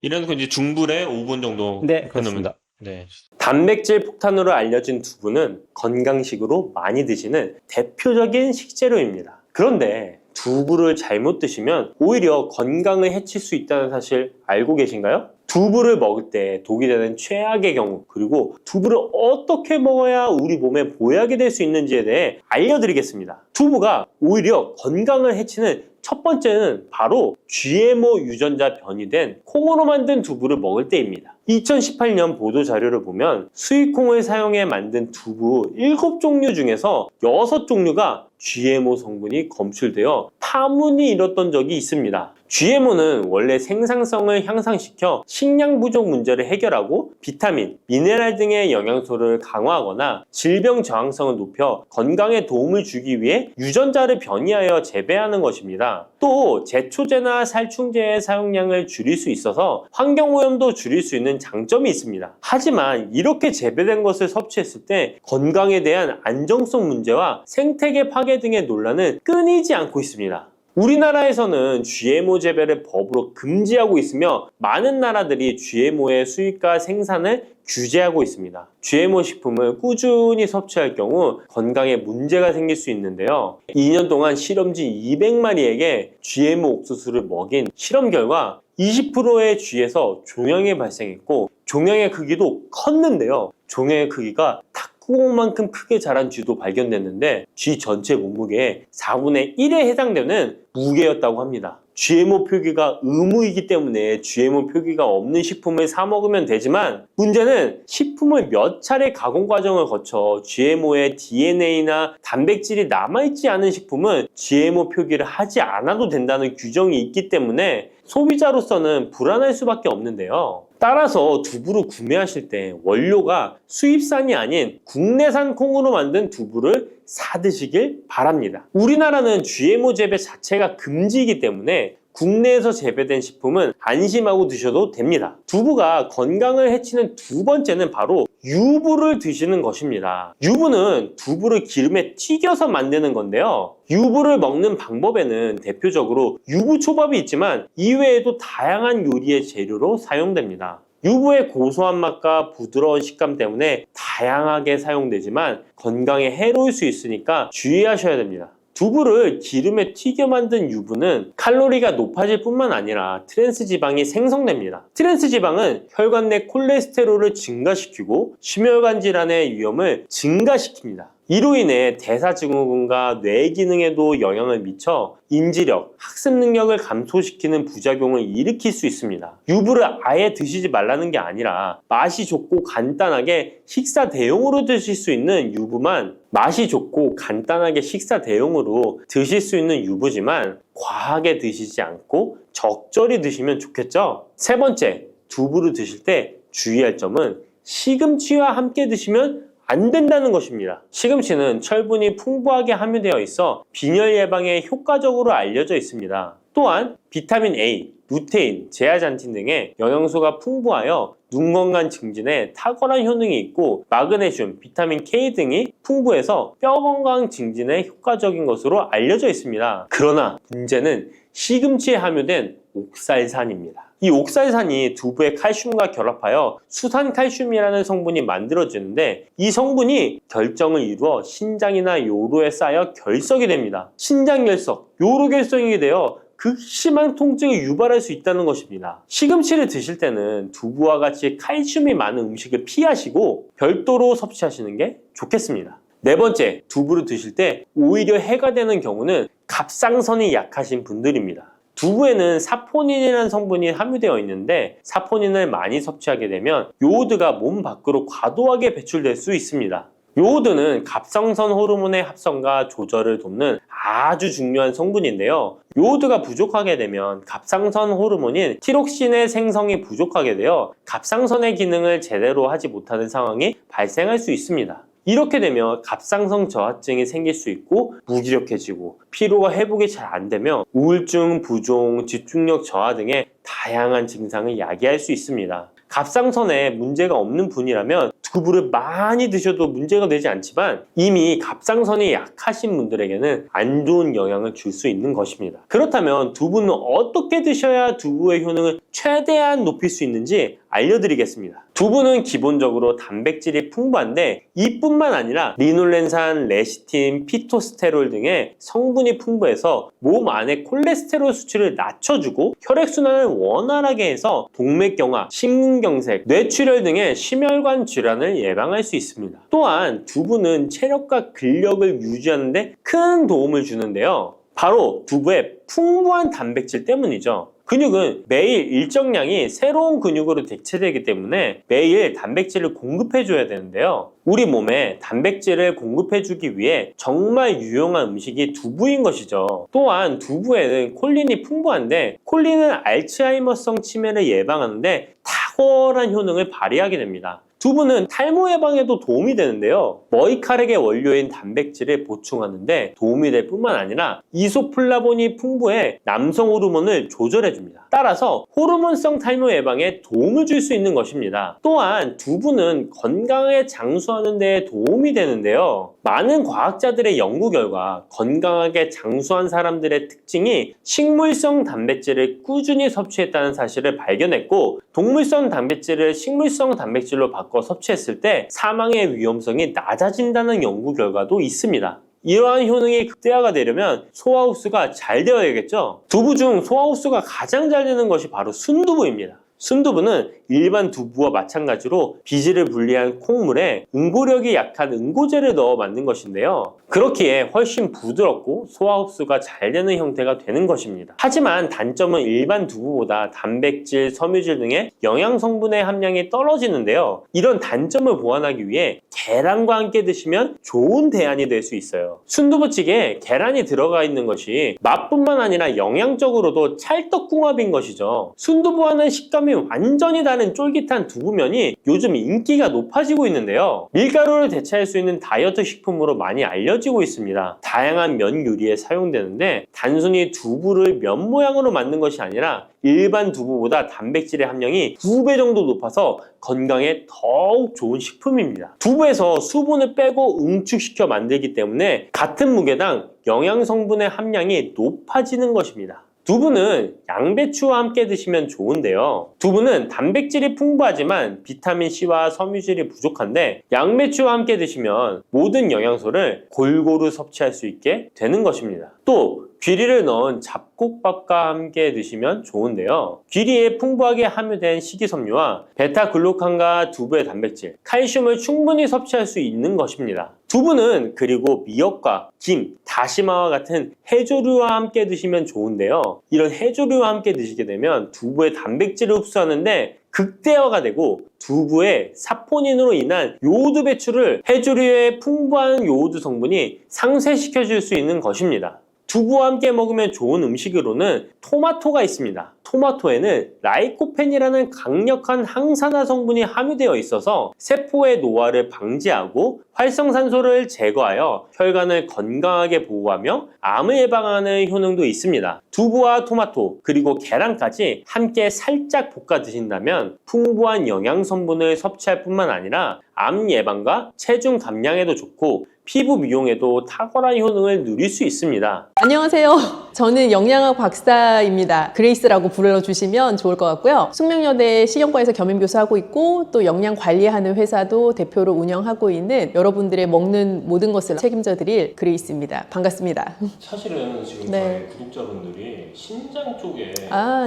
이래놓고 이제 중불에 5분 정도 네, 그렇습니다. 네. 단백질 폭탄으로 알려진 두부는 건강식으로 많이 드시는 대표적인 식재료입니다. 그런데 두부를 잘못 드시면 오히려 건강을 해칠 수 있다는 사실 알고 계신가요? 두부를 먹을 때 독이 되는 최악의 경우, 그리고 두부를 어떻게 먹어야 우리 몸에 보약이 될 수 있는지에 대해 알려드리겠습니다. 두부가 오히려 건강을 해치는 첫 번째는 바로 GMO 유전자 변이된 콩으로 만든 두부를 먹을 때입니다. 2018년 보도자료를 보면 수입콩을 사용해 만든 두부 7종류 중에서 6종류가 GMO 성분이 검출되어 파문이 일었던 적이 있습니다. GMO는 원래 생산성을 향상시켜 식량 부족 문제를 해결하고 비타민, 미네랄 등의 영양소를 강화하거나 질병 저항성을 높여 건강에 도움을 주기 위해 유전자를 변이하여 재배하는 것입니다. 또 제초제나 살충제의 사용량을 줄일 수 있어서 환경오염도 줄일 수 있는 장점이 있습니다. 하지만 이렇게 재배된 것을 섭취했을 때 건강에 대한 안정성 문제와 생태계 파괴 등의 논란은 끊이지 않고 있습니다. 우리나라에서는 GMO 재배를 법으로 금지하고 있으며 많은 나라들이 GMO의 수입과 생산을 규제하고 있습니다. GMO 식품을 꾸준히 섭취할 경우 건강에 문제가 생길 수 있는데요. 2년 동안 실험지 200마리에게 GMO 옥수수를 먹인 실험 결과 20%의 쥐에서 종양이 발생했고 종양의 크기도 컸는데요. 종양의 크기가 탁구공만큼 크게 자란 쥐도 발견됐는데 쥐 전체 몸무게의 4분의 1에 해당되는 무게였다고 합니다. GMO 표기가 의무이기 때문에 GMO 표기가 없는 식품을 사 먹으면 되지만 문제는 식품을 몇 차례 가공 과정을 거쳐 GMO의 DNA나 단백질이 남아있지 않은 식품은 GMO 표기를 하지 않아도 된다는 규정이 있기 때문에 소비자로서는 불안할 수밖에 없는데요. 따라서 두부를 구매하실 때 원료가 수입산이 아닌 국내산 콩으로 만든 두부를 사 드시길 바랍니다. 우리나라는 GMO 재배 자체가 금지이기 때문에 국내에서 재배된 식품은 안심하고 드셔도 됩니다. 두부가 건강을 해치는 두 번째는 바로 유부를 드시는 것입니다. 유부는 두부를 기름에 튀겨서 만드는 건데요. 유부를 먹는 방법에는 대표적으로 유부초밥이 있지만 이외에도 다양한 요리의 재료로 사용됩니다. 유부의 고소한 맛과 부드러운 식감 때문에 다양하게 사용되지만 건강에 해로울 수 있으니까 주의하셔야 됩니다. 두부를 기름에 튀겨 만든 유부는 칼로리가 높아질 뿐만 아니라 트랜스지방이 생성됩니다. 트랜스지방은 혈관 내 콜레스테롤을 증가시키고 심혈관 질환의 위험을 증가시킵니다. 이로 인해 대사증후군과 뇌 기능에도 영향을 미쳐 인지력, 학습 능력을 감소시키는 부작용을 일으킬 수 있습니다. 유부를 아예 드시지 말라는 게 아니라 맛이 좋고 간단하게 식사 대용으로 드실 수 있는 유부만, 맛이 좋고 간단하게 식사 대용으로 드실 수 있는 유부지만 과하게 드시지 않고 적절히 드시면 좋겠죠? 세 번째, 두부를 드실 때 주의할 점은 시금치와 함께 드시면 안 된다는 것입니다. 시금치는 철분이 풍부하게 함유되어 있어 빈혈 예방에 효과적으로 알려져 있습니다. 또한 비타민 A, 루테인, 제아잔틴 등의 영양소가 풍부하여 눈 건강 증진에 탁월한 효능이 있고 마그네슘, 비타민 K 등이 풍부해서 뼈 건강 증진에 효과적인 것으로 알려져 있습니다. 그러나 문제는 시금치에 함유된 옥살산입니다. 이 옥살산이 두부의 칼슘과 결합하여 수산칼슘이라는 성분이 만들어지는데 이 성분이 결정을 이루어 신장이나 요로에 쌓여 결석이 됩니다. 신장결석, 요로결석이 되어 극심한 통증을 유발할 수 있다는 것입니다. 시금치를 드실 때는 두부와 같이 칼슘이 많은 음식을 피하시고 별도로 섭취하시는 게 좋겠습니다. 네 번째, 두부를 드실 때 오히려 해가 되는 경우는 갑상선이 약하신 분들입니다. 두부에는 사포닌이라는 성분이 함유되어 있는데 사포닌을 많이 섭취하게 되면 요오드가 몸 밖으로 과도하게 배출될 수 있습니다. 요오드는 갑상선 호르몬의 합성과 조절을 돕는 아주 중요한 성분인데요. 요오드가 부족하게 되면 갑상선 호르몬인 티록신의 생성이 부족하게 되어 갑상선의 기능을 제대로 하지 못하는 상황이 발생할 수 있습니다. 이렇게 되면 갑상선 저하증이 생길 수 있고 무기력해지고 피로가 회복이 잘 안 되며 우울증, 부종, 집중력 저하 등의 다양한 증상을 야기할 수 있습니다. 갑상선에 문제가 없는 분이라면 두부를 많이 드셔도 문제가 되지 않지만 이미 갑상선이 약하신 분들에게는 안 좋은 영향을 줄 수 있는 것입니다. 그렇다면 두부는 어떻게 드셔야 두부의 효능을 최대한 높일 수 있는지 알려드리겠습니다. 두부는 기본적으로 단백질이 풍부한데 이뿐만 아니라 리놀렌산, 레시틴, 피토스테롤 등의 성분이 풍부해서 몸 안의 콜레스테롤 수치를 낮춰주고 혈액순환을 원활하게 해서 동맥경화, 심근경색, 뇌출혈 등의 심혈관 질환을 예방할 수 있습니다. 또한 두부는 체력과 근력을 유지하는 데 큰 도움을 주는데요. 바로 두부의 풍부한 단백질 때문이죠. 근육은 매일 일정량이 새로운 근육으로 대체되기 때문에 매일 단백질을 공급해줘야 되는데요. 우리 몸에 단백질을 공급해주기 위해 정말 유용한 음식이 두부인 것이죠. 또한 두부에는 콜린이 풍부한데 콜린은 알츠하이머성 치매를 예방하는데 탁월한 효능을 발휘하게 됩니다. 두부는 탈모 예방에도 도움이 되는데요. 머리카락의 원료인 단백질을 보충하는데 도움이 될 뿐만 아니라 이소플라본이 풍부해 남성 호르몬을 조절해줍니다. 따라서 호르몬성 탈모 예방에 도움을 줄 수 있는 것입니다. 또한 두부는 건강하게 장수하는 데 도움이 되는데요. 많은 과학자들의 연구 결과 건강하게 장수한 사람들의 특징이 식물성 단백질을 꾸준히 섭취했다는 사실을 발견했고 동물성 단백질을 식물성 단백질로 바꿔 섭취했을 때 사망의 위험성이 낮아진다는 연구 결과도 있습니다. 이러한 효능이 극대화가 되려면 소화 흡수가 잘 되어야겠죠. 두부 중 소화 흡수가 가장 잘 되는 것이 바로 순두부입니다. 순두부는 일반 두부와 마찬가지로 비질을 분리한 콩물에 응고력이 약한 응고제를 넣어 만든 것인데요. 그렇기에 훨씬 부드럽고 소화 흡수가 잘 되는 형태가 되는 것입니다. 하지만 단점은 일반 두부보다 단백질, 섬유질 등의 영양 성분의 함량이 떨어지는데요. 이런 단점을 보완하기 위해 계란과 함께 드시면 좋은 대안이 될 수 있어요. 순두부찌개에 계란이 들어가 있는 것이 맛뿐만 아니라 영양적으로도 찰떡궁합인 것이죠. 순두부와는 식감이 완전히 다른 쫄깃한 두부면이 요즘 인기가 높아지고 있는데요. 밀가루를 대체할 수 있는 다이어트 식품으로 많이 알려지고 있습니다. 다양한 면 요리에 사용되는데 단순히 두부를 면 모양으로 만든 것이 아니라 일반 두부보다 단백질의 함량이 2배 정도 높아서 건강에 더욱 좋은 식품입니다. 두부에서 수분을 빼고 응축시켜 만들기 때문에 같은 무게당 영양 성분의 함량이 높아지는 것입니다. 두부는 양배추와 함께 드시면 좋은데요. 두부는 단백질이 풍부하지만 비타민C와 섬유질이 부족한데 양배추와 함께 드시면 모든 영양소를 골고루 섭취할 수 있게 되는 것입니다. 또 귀리를 넣은 잡곡밥과 함께 드시면 좋은데요. 귀리에 풍부하게 함유된 식이섬유와 베타글루칸과 두부의 단백질, 칼슘을 충분히 섭취할 수 있는 것입니다. 두부는 그리고 미역과 김, 다시마와 같은 해조류와 함께 드시면 좋은데요. 이런 해조류와 함께 드시게 되면 두부의 단백질을 흡수하는데 극대화가 되고 두부의 사포닌으로 인한 요오드 배출을 해조류의 풍부한 요오드 성분이 상쇄시켜 줄 수 있는 것입니다. 두부와 함께 먹으면 좋은 음식으로는 토마토가 있습니다. 토마토에는 라이코펜이라는 강력한 항산화 성분이 함유되어 있어서 세포의 노화를 방지하고 활성산소를 제거하여 혈관을 건강하게 보호하며 암을 예방하는 효능도 있습니다. 두부와 토마토 그리고 계란까지 함께 살짝 볶아 드신다면 풍부한 영양 성분을 섭취할 뿐만 아니라 암 예방과 체중 감량에도 좋고 피부 미용에도 탁월한 효능을 누릴 수 있습니다. 안녕하세요. 저는 영양학 박사입니다. 그레이스라고 불러주시면 좋을 것 같고요. 숙명여대 식영과에서 겸임교수하고 있고 또 영양 관리하는 회사도 대표로 운영하고 있는 여러분들의 먹는 모든 것을 책임져 드릴 그레이스입니다. 반갑습니다. 사실은 지금 네. 저희 구독자분들이 신장 쪽에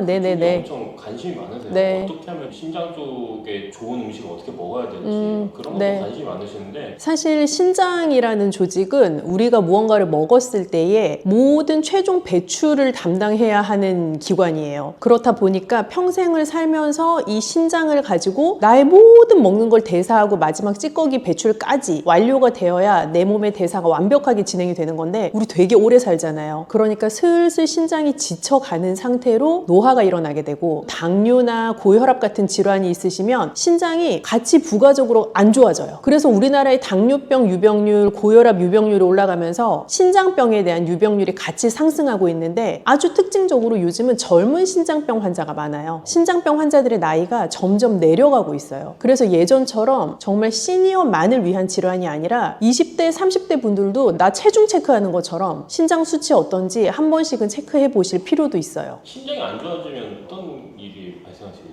네네네. 엄청 관심이 많으세요. 네. 어떻게 하면 신장 쪽에 좋은 음식을 어떻게 먹어야 될지 그런 것도 네. 관심이 많으시는데 사실 신장이라는 조직은 우리가 무언가를 먹었을 때에 모든 최종 배출을 담당해야 하는 기관이에요. 그렇다 보니까 평생을 살면서 이 신장을 가지고 나의 모든 먹는 걸 대사하고 마지막 찌꺼기 배출까지 완료가 되어야 내 몸의 대사가 완벽하게 진행이 되는 건데 우리 되게 오래 살잖아요. 그러니까 슬슬 신장이 지쳐가는 상태로 노화가 일어나게 되고 당뇨나 고혈압 같은 질환이 있으시면 신장이 같이 부가적으로 안 좋아져요. 그래서 우리나라의 당뇨병 유병률, 고혈압 유병률이 올라가면서 신장병에 대한 유병률이 같이 상승하고 있는데 아주 특징적으로 요즘은 젊은 신장병 환자가 많아요. 신장병 환자들의 나이가 점점 내려가고 있어요. 그래서 예전처럼 정말 시니어만을 위한 질환이 아니라 20대, 30대 분들도 나 체중 체크하는 것처럼 신장 수치 어떤지 한 번씩은 체크해 보실 필요도 있어요. 신장이 안 좋아지면 어떤 일이 발생하시나요?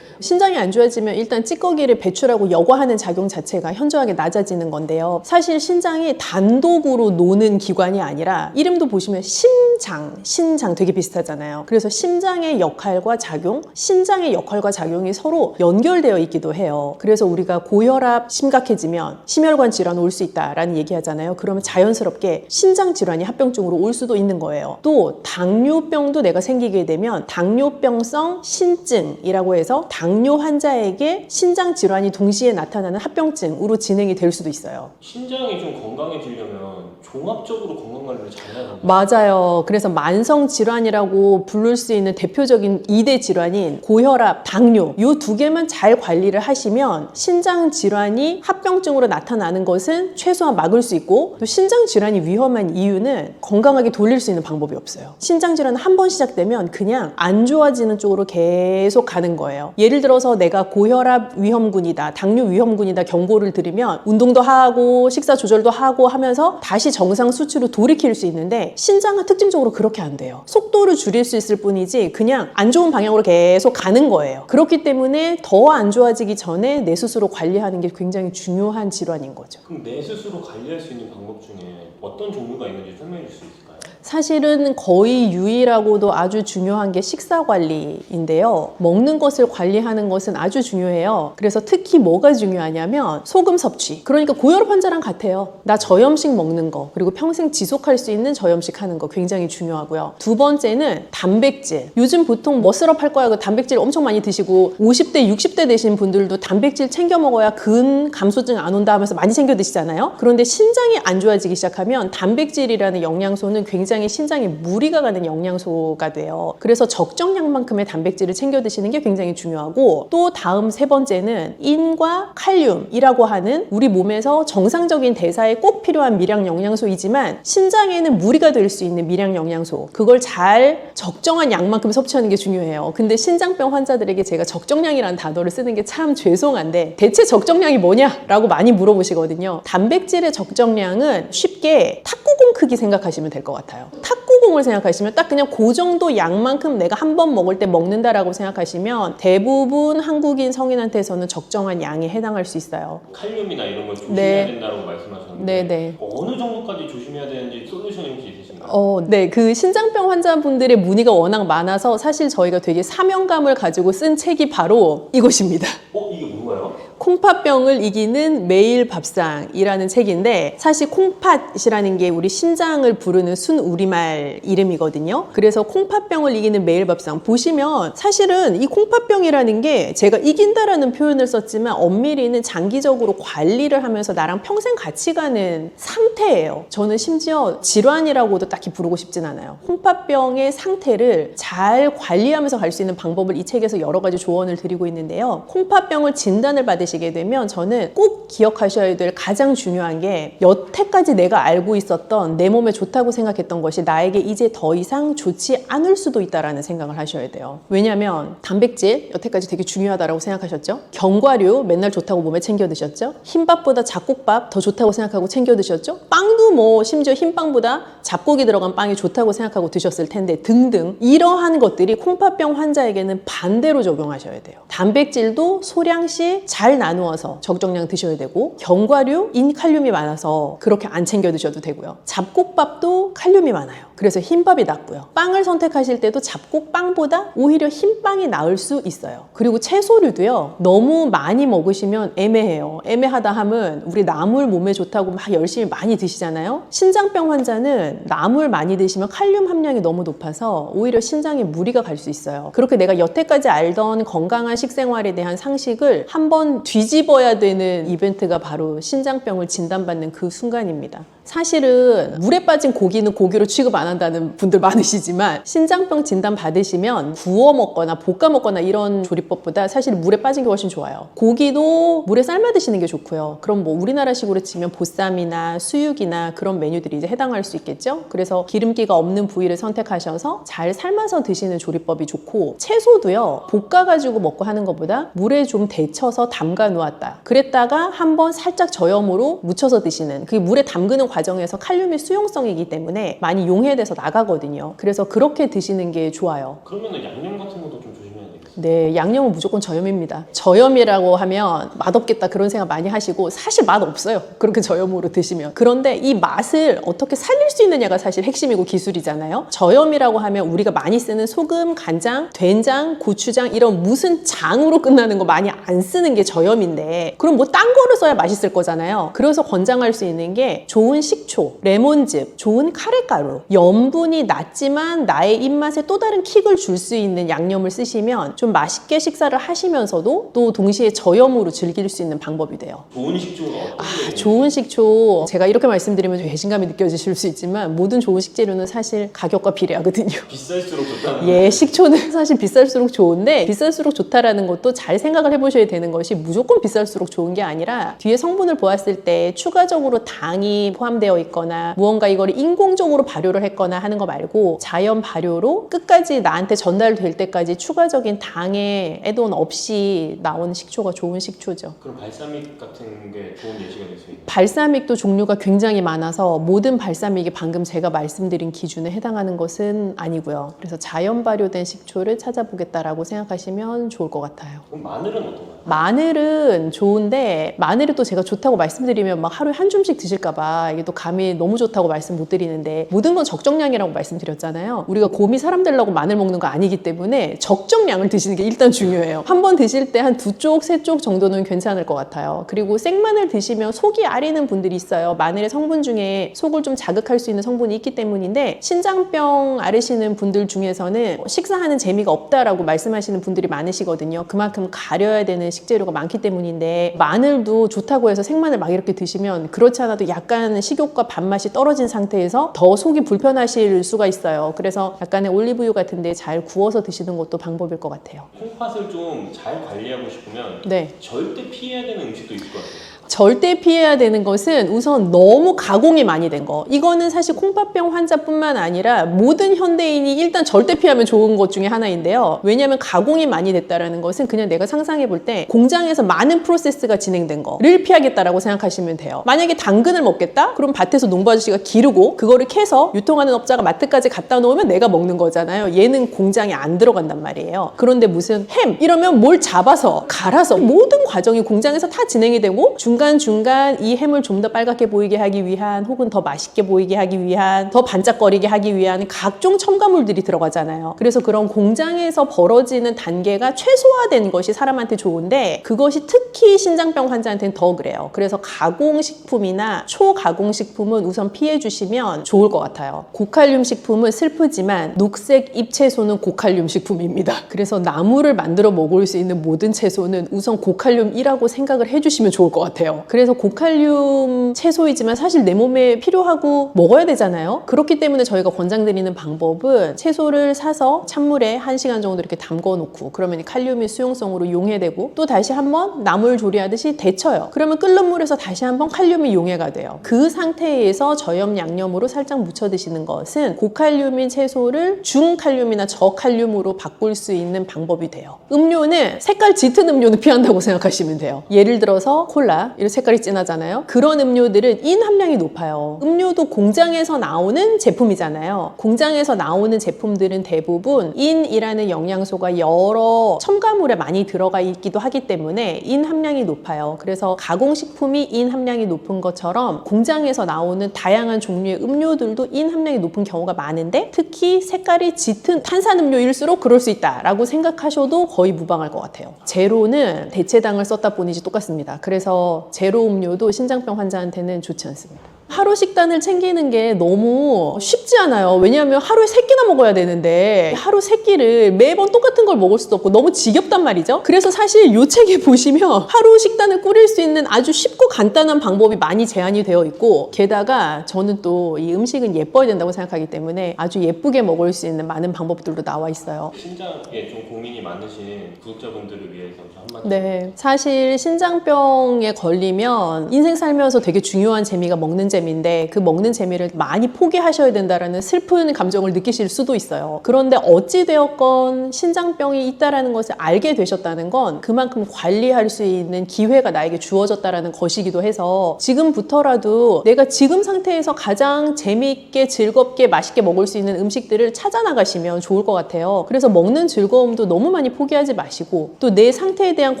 신장이 안 좋아지면 일단 찌꺼기를 배출하고 여과하는 작용 자체가 현저하게 낮아지는 건데요. 사실 신장이 단독으로 노는 기관이 아니라 이름도 보시면 신장 되게 비슷하잖아요. 그래서 심장의 역할과 작용, 신장의 역할과 작용이 서로 연결되어 있기도 해요. 그래서 우리가 고혈압 심각해지면 심혈관 질환 올 수 있다라는 얘기 하잖아요. 그러면 자연스럽게 신장 질환이 합병증으로 올 수도 있는 거예요. 또 당뇨병도 내가 생기게 되면 당뇨병성 신증이라고 해서 당뇨 환자에게 신장 질환이 동시에 나타나는 합병증으로 진행이 될 수도 있어요. 신장이 좀 건강해지려면 종합적으로 건강관리를 잘해야 합니다. 맞아요. 그래서 만성 질환이라고 부를 수 있는 대표적인 2대 질환인 고혈압, 당뇨 이 두 개만 잘 관리를 하시면 신장 질환이 합병증으로 나타나는 것은 최소한 막을 수 있고 또 신장 질환이 위험한 이유는 건강하게 돌릴 수 있는 방법이 없어요. 신장 질환은 한 번 시작되면 그냥 안 좋아지는 쪽으로 계속 가는 거예요. 예를 들어서 내가 고혈압 위험군이다, 당뇨 위험군이다 경고를 들으면 운동도 하고 식사 조절도 하고 하면서 다시 정상 수치로 돌이킬 수 있는데 신장은 특징적으로 그렇게 안 돼요. 속도를 줄일 수 있을 뿐이지 그냥 안 좋은 방향으로 계속 가는 거예요. 그렇기 때문에 더 안 좋아지기 전에 내 스스로 관리하는 게 굉장히 중요한 질환인 거죠. 그럼 내 스스로 관리할 수 있는 방법 중에 어떤 종류가 있는지 설명해 줄 수 있을까요? 사실은 거의 유일하고도 아주 중요한 게 식사 관리인데요. 먹는 것을 관리하는 것은 아주 중요해요. 그래서 특히 뭐가 중요하냐면 소금 섭취. 그러니까 고혈압 환자랑 같아요. 나 저염식 먹는 거 그리고 평생 지속할 수 있는 저염식 하는 거 굉장히 중요하고요. 두 번째는 단백질. 요즘 보통 머슬업 할 거야 그 단백질 엄청 많이 드시고 50대, 60대 되신 분들도 단백질 챙겨 먹어야 근 감소증 안 온다 하면서 많이 챙겨 드시잖아요. 그런데 신장이 안 좋아지기 시작하면 단백질이라는 영양소는 굉장히 신장에 무리가 가는 영양소가 돼요. 그래서 적정량만큼의 단백질을 챙겨 드시는 게 굉장히 중요하고 또 다음 세 번째는 인과 칼륨이라고 하는 우리 몸에서 정상적인 대사에 꼭 필요한 미량 영양소이지만 신장에는 무리가 될 수 있는 미량 영양소 그걸 잘 적정한 양만큼 섭취하는 게 중요해요. 근데 신장병 환자들에게 제가 적정량이라는 단어를 쓰는 게 참 죄송한데 대체 적정량이 뭐냐라고 많이 물어보시거든요. 단백질의 적정량은 쉽게 탁구공 크기 생각하시면 될 것 같아요. 탁구공을 생각하시면 딱 그냥 그 정도 양만큼 내가 한 번 먹을 때 먹는다라고 생각하시면 대부분 한국인 성인한테서는 적정한 양에 해당할 수 있어요. 칼륨이나 이런 걸 조심해야 된다고 말씀하셨는데 네네. 어느 정도까지 조심해야 되는지 솔루션이 혹시 있으신가요? 네, 그 신장병 환자분들의 문의가 워낙 많아서 사실 저희가 되게 사명감을 가지고 쓴 책이 바로 이것입니다. 이게 뭔가요? 콩팥병을 이기는 매일 밥상이라는 책인데 사실 콩팥이라는 게 우리 신장을 부르는 순우리말 이름이거든요. 그래서 콩팥병을 이기는 매일 밥상 보시면 사실은 이 콩팥병이라는 게 제가 이긴다라는 표현을 썼지만 엄밀히는 장기적으로 관리를 하면서 나랑 평생 같이 가는 상태예요. 저는 심지어 질환이라고도 딱히 부르고 싶진 않아요. 콩팥병의 상태를 잘 관리하면서 갈 수 있는 방법을 이 책에서 여러 가지 조언을 드리고 있는데요. 콩팥병을 진단을 받으시게 되면 저는 꼭 기억하셔야 될 가장 중요한 게 여태까지 내가 알고 있었던 내 몸에 좋다고 생각했던 것이 나에게 이제 더 이상 좋지 않을 수도 있다라는 생각을 하셔야 돼요. 왜냐하면 단백질 여태까지 되게 중요하다고 생각하셨죠? 견과류 맨날 좋다고 몸에 챙겨 드셨죠? 흰밥보다 잡곡밥 더 좋다고 생각하고 챙겨 드셨죠? 빵도 뭐 심지어 흰빵보다 잡곡이 들어간 빵이 좋다고 생각하고 드셨을 텐데 등등 이러한 것들이 콩팥병 환자에게는 반대로 적용하셔야 돼요. 단백질도 소량씩 잘 나누어서 적정량 드셔야 되고 견과류 인칼륨이 많아서 그렇게 안 챙겨 드셔도 되고요. 잡곡밥도 칼륨이 많아요. 그래서 흰밥이 낫고요. 빵을 선택하실 때도 잡곡빵보다 오히려 흰빵이 나을 수 있어요. 그리고 채소류도요. 너무 많이 먹으시면 애매해요. 애매하다 함은 우리 나물 몸에 좋다고 막 열심히 많이 드시잖아요. 신장병 환자는 나물 많이 드시면 칼륨 함량이 너무 높아서 오히려 신장에 무리가 갈 수 있어요. 그렇게 내가 여태까지 알던 건강한 식생활에 대한 상식을 한번 뒤집어야 되는 이벤트가 바로 신장병을 진단받는 그 순간입니다. 사실은 물에 빠진 고기는 고기로 취급 안 한다는 분들 많으시지만 신장병 진단 받으시면 구워 먹거나 볶아 먹거나 이런 조리법보다 사실 물에 빠진 게 훨씬 좋아요. 고기도 물에 삶아 드시는 게 좋고요. 그럼 뭐 우리나라식으로 치면 보쌈이나 수육이나 그런 메뉴들이 이제 해당할 수 있겠죠. 그래서 기름기가 없는 부위를 선택하셔서 잘 삶아서 드시는 조리법이 좋고 채소도요. 볶아가지고 먹고 하는 것보다 물에 좀 데쳐서 담가 놓았다. 그랬다가 한번 살짝 저염으로 묻혀서 드시는 그게 물에 담그는 과정에서 칼륨의 수용성이기 때문에 많이 용해돼서 나가거든요. 그래서 그렇게 드시는 게 좋아요. 그러면은 양념 같은 것도 좀 조심해야 되겠어요. 네, 양념은 무조건 저염입니다. 저염이라고 하면 맛없겠다 그런 생각 많이 하시고 사실 맛없어요. 그렇게 저염으로 드시면. 그런데 이 맛을 어떻게 살릴 수 있느냐가 사실 핵심이고 기술이잖아요. 저염이라고 하면 우리가 많이 쓰는 소금, 간장, 된장, 고추장 이런 무슨 장으로 끝나는 거 많이 안 쓰는 게 저염인데 그럼 뭐 딴 거를 써야 맛있을 거잖아요. 그래서 권장할 수 있는 게 좋은 식초, 레몬즙, 좋은 카레가루, 염분이 낮지만 나의 입맛에 또 다른 킥을 줄 수 있는 양념을 쓰시면 좀 맛있게 식사를 하시면서도 또 동시에 저염으로 즐길 수 있는 방법이 돼요. 좋은 식초가 어떤 게 좋은 식초, 제가 이렇게 말씀드리면 좀 배신감이 느껴지실 수 있지만 모든 좋은 식재료는 사실 가격과 비례하거든요. 비쌀수록 좋다는 예, 식초는 사실 비쌀수록 좋은데 비쌀수록 좋다라는 것도 잘 생각을 해보셔야 되는 것이 무조건 비쌀수록 좋은 게 아니라 뒤에 성분을 보았을 때 추가적으로 당이 포함되어 있거나 무언가 이걸 인공적으로 발효를 했거나 하는 거 말고 자연 발효로 끝까지 나한테 전달될 때까지 추가적인 당의 애돈 없이 나온 식초가 좋은 식초죠. 그럼 발사믹 같은 게 좋은 예시가 될 수 있나요? 발사믹도 종류가 굉장히 많아서 모든 발사믹이 방금 제가 말씀드린 기준에 해당하는 것은 아니고요. 그래서 자연 발효된 식초를 찾아보겠다라고 생각하시면 좋을 것 같아요. 그럼 마늘은 어떤가요? 마늘은 좋은데 마늘이 또 제가 좋다고 말씀드리면 막 하루에 한 줌씩 드실까 봐 이게 또 감이 너무 좋다고 말씀 못 드리는데 모든 건 적정량이라고 말씀드렸잖아요. 우리가 곰이 사람 되려고 마늘 먹는 거 아니기 때문에 적정량을 드시는 게 일단 중요해요. 한 번 드실 때 한 2쪽, 3쪽 정도는 괜찮을 것 같아요. 그리고 생마늘 드시면 속이 아리는 분들이 있어요. 마늘의 성분 중에 속을 좀 자극할 수 있는 성분이 있기 때문인데 신장병 앓으시는 분들 중에서는 식사하는 재미가 없다라고 말씀하시는 분들이 많으시거든요. 그만큼 가려야 되는 식재료가 많기 때문인데 마늘도 좋다고 해서 생마늘 막 이렇게 드시면 그렇지 않아도 약간 식욕과 밥맛이 떨어진 상태에서 더 속이 불편하실 수가 있어요. 그래서 약간의 올리브유 같은 데 잘 구워서 드시는 것도 방법일 것 같아요. 콩팥을 좀 잘 관리하고 싶으면 네. 절대 피해야 되는 음식도 있을 것 같아요. 절대 피해야 되는 것은 우선 너무 가공이 많이 된 거. 이거는 사실 콩팥병 환자뿐만 아니라 모든 현대인이 일단 절대 피하면 좋은 것 중에 하나인데요. 왜냐하면 가공이 많이 됐다라는 것은 그냥 내가 상상해 볼 때 공장에서 많은 프로세스가 진행된 거를 피하겠다라고 생각하시면 돼요. 만약에 당근을 먹겠다? 그럼 밭에서 농부 아저씨가 기르고 그거를 캐서 유통하는 업자가 마트까지 갖다 놓으면 내가 먹는 거잖아요. 얘는 공장에 안 들어간단 말이에요. 그런데 무슨 햄 이러면 뭘 잡아서 갈아서 모든 과정이 공장에서 다 진행이 되고 중간에 중간중간 이 햄을 좀 더 빨갛게 보이게 하기 위한 혹은 더 맛있게 보이게 하기 위한 더 반짝거리게 하기 위한 각종 첨가물들이 들어가잖아요. 그래서 그런 공장에서 벌어지는 단계가 최소화된 것이 사람한테 좋은데 그것이 특히 신장병 환자한테는 더 그래요. 그래서 가공식품이나 초가공식품은 우선 피해 주시면 좋을 것 같아요. 고칼륨 식품은 슬프지만 녹색 잎채소는 고칼륨 식품입니다. 그래서 나물을 만들어 먹을 수 있는 모든 채소는 우선 고칼륨이라고 생각을 해주시면 좋을 것 같아요. 그래서 고칼륨 채소이지만 사실 내 몸에 필요하고 먹어야 되잖아요. 그렇기 때문에 저희가 권장드리는 방법은 채소를 사서 찬물에 1시간 정도 이렇게 담궈 놓고 그러면 이 칼륨이 수용성으로 용해되고 또 다시 한번 나물 조리하듯이 데쳐요. 그러면 끓는 물에서 다시 한번 칼륨이 용해가 돼요. 그 상태에서 저염 양념으로 살짝 묻혀 드시는 것은 고칼륨인 채소를 중칼륨이나 저칼륨으로 바꿀 수 있는 방법이 돼요. 음료는 색깔 짙은 음료는 피한다고 생각하시면 돼요. 예를 들어서 콜라, 이런 색깔이 진하잖아요. 그런 음료들은 인 함량이 높아요. 음료도 공장에서 나오는 제품이잖아요. 공장에서 나오는 제품들은 대부분 인이라는 영양소가 여러 첨가물에 많이 들어가 있기도 하기 때문에 인 함량이 높아요. 그래서 가공식품이 인 함량이 높은 것처럼 공장에서 나오는 다양한 종류의 음료들도 인 함량이 높은 경우가 많은데 특히 색깔이 짙은 탄산음료일수록 그럴 수 있다라고 생각하셔도 거의 무방할 것 같아요. 제로는 대체당을 썼다 뿐이지 똑같습니다. 그래서 제로 음료도 신장병 환자한테는 좋지 않습니다. 하루 식단을 챙기는 게 너무 쉽지 않아요. 왜냐하면 하루에 3끼나 먹어야 되는데 하루 3끼를 매번 똑같은 걸 먹을 수도 없고 너무 지겹단 말이죠. 그래서 사실 이 책에 보시면 하루 식단을 꾸릴 수 있는 아주 쉽고 간단한 방법이 많이 제한이 되어 있고 게다가 저는 또 이 음식은 예뻐야 된다고 생각하기 때문에 아주 예쁘게 먹을 수 있는 많은 방법들도 나와 있어요. 신장에 좀 고민이 많으신 구독자분들을 위해서 한마디. 네, 사실 신장병에 걸리면 인생 살면서 되게 중요한 재미가 먹는 재미인데 그 먹는 재미를 많이 포기하셔야 된다라는 슬픈 감정을 느끼실 수도 있어요. 그런데 어찌되었건 신장병이 있다라는 것을 알게 되셨다는 건 그만큼 관리할 수 있는 기회가 나에게 주어졌다라는 것이기도 해서 지금부터라도 내가 지금 상태에서 가장 재미있게 즐겁게 맛있게 먹을 수 있는 음식들을 찾아 나가시면 좋을 것 같아요. 그래서 먹는 즐거움도 너무 많이 포기하지 마시고 또 내 상태에 대한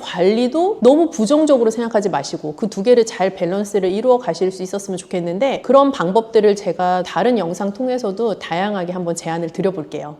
관리도 너무 부정적으로 생각하지 마시고 그 두 개를 잘 밸런스를 이루어 가실 수 있었으면 좋겠는데 그런 방법들을 제가 다른 영상 통해서도 다양하게 한번 제안을 드려볼게요.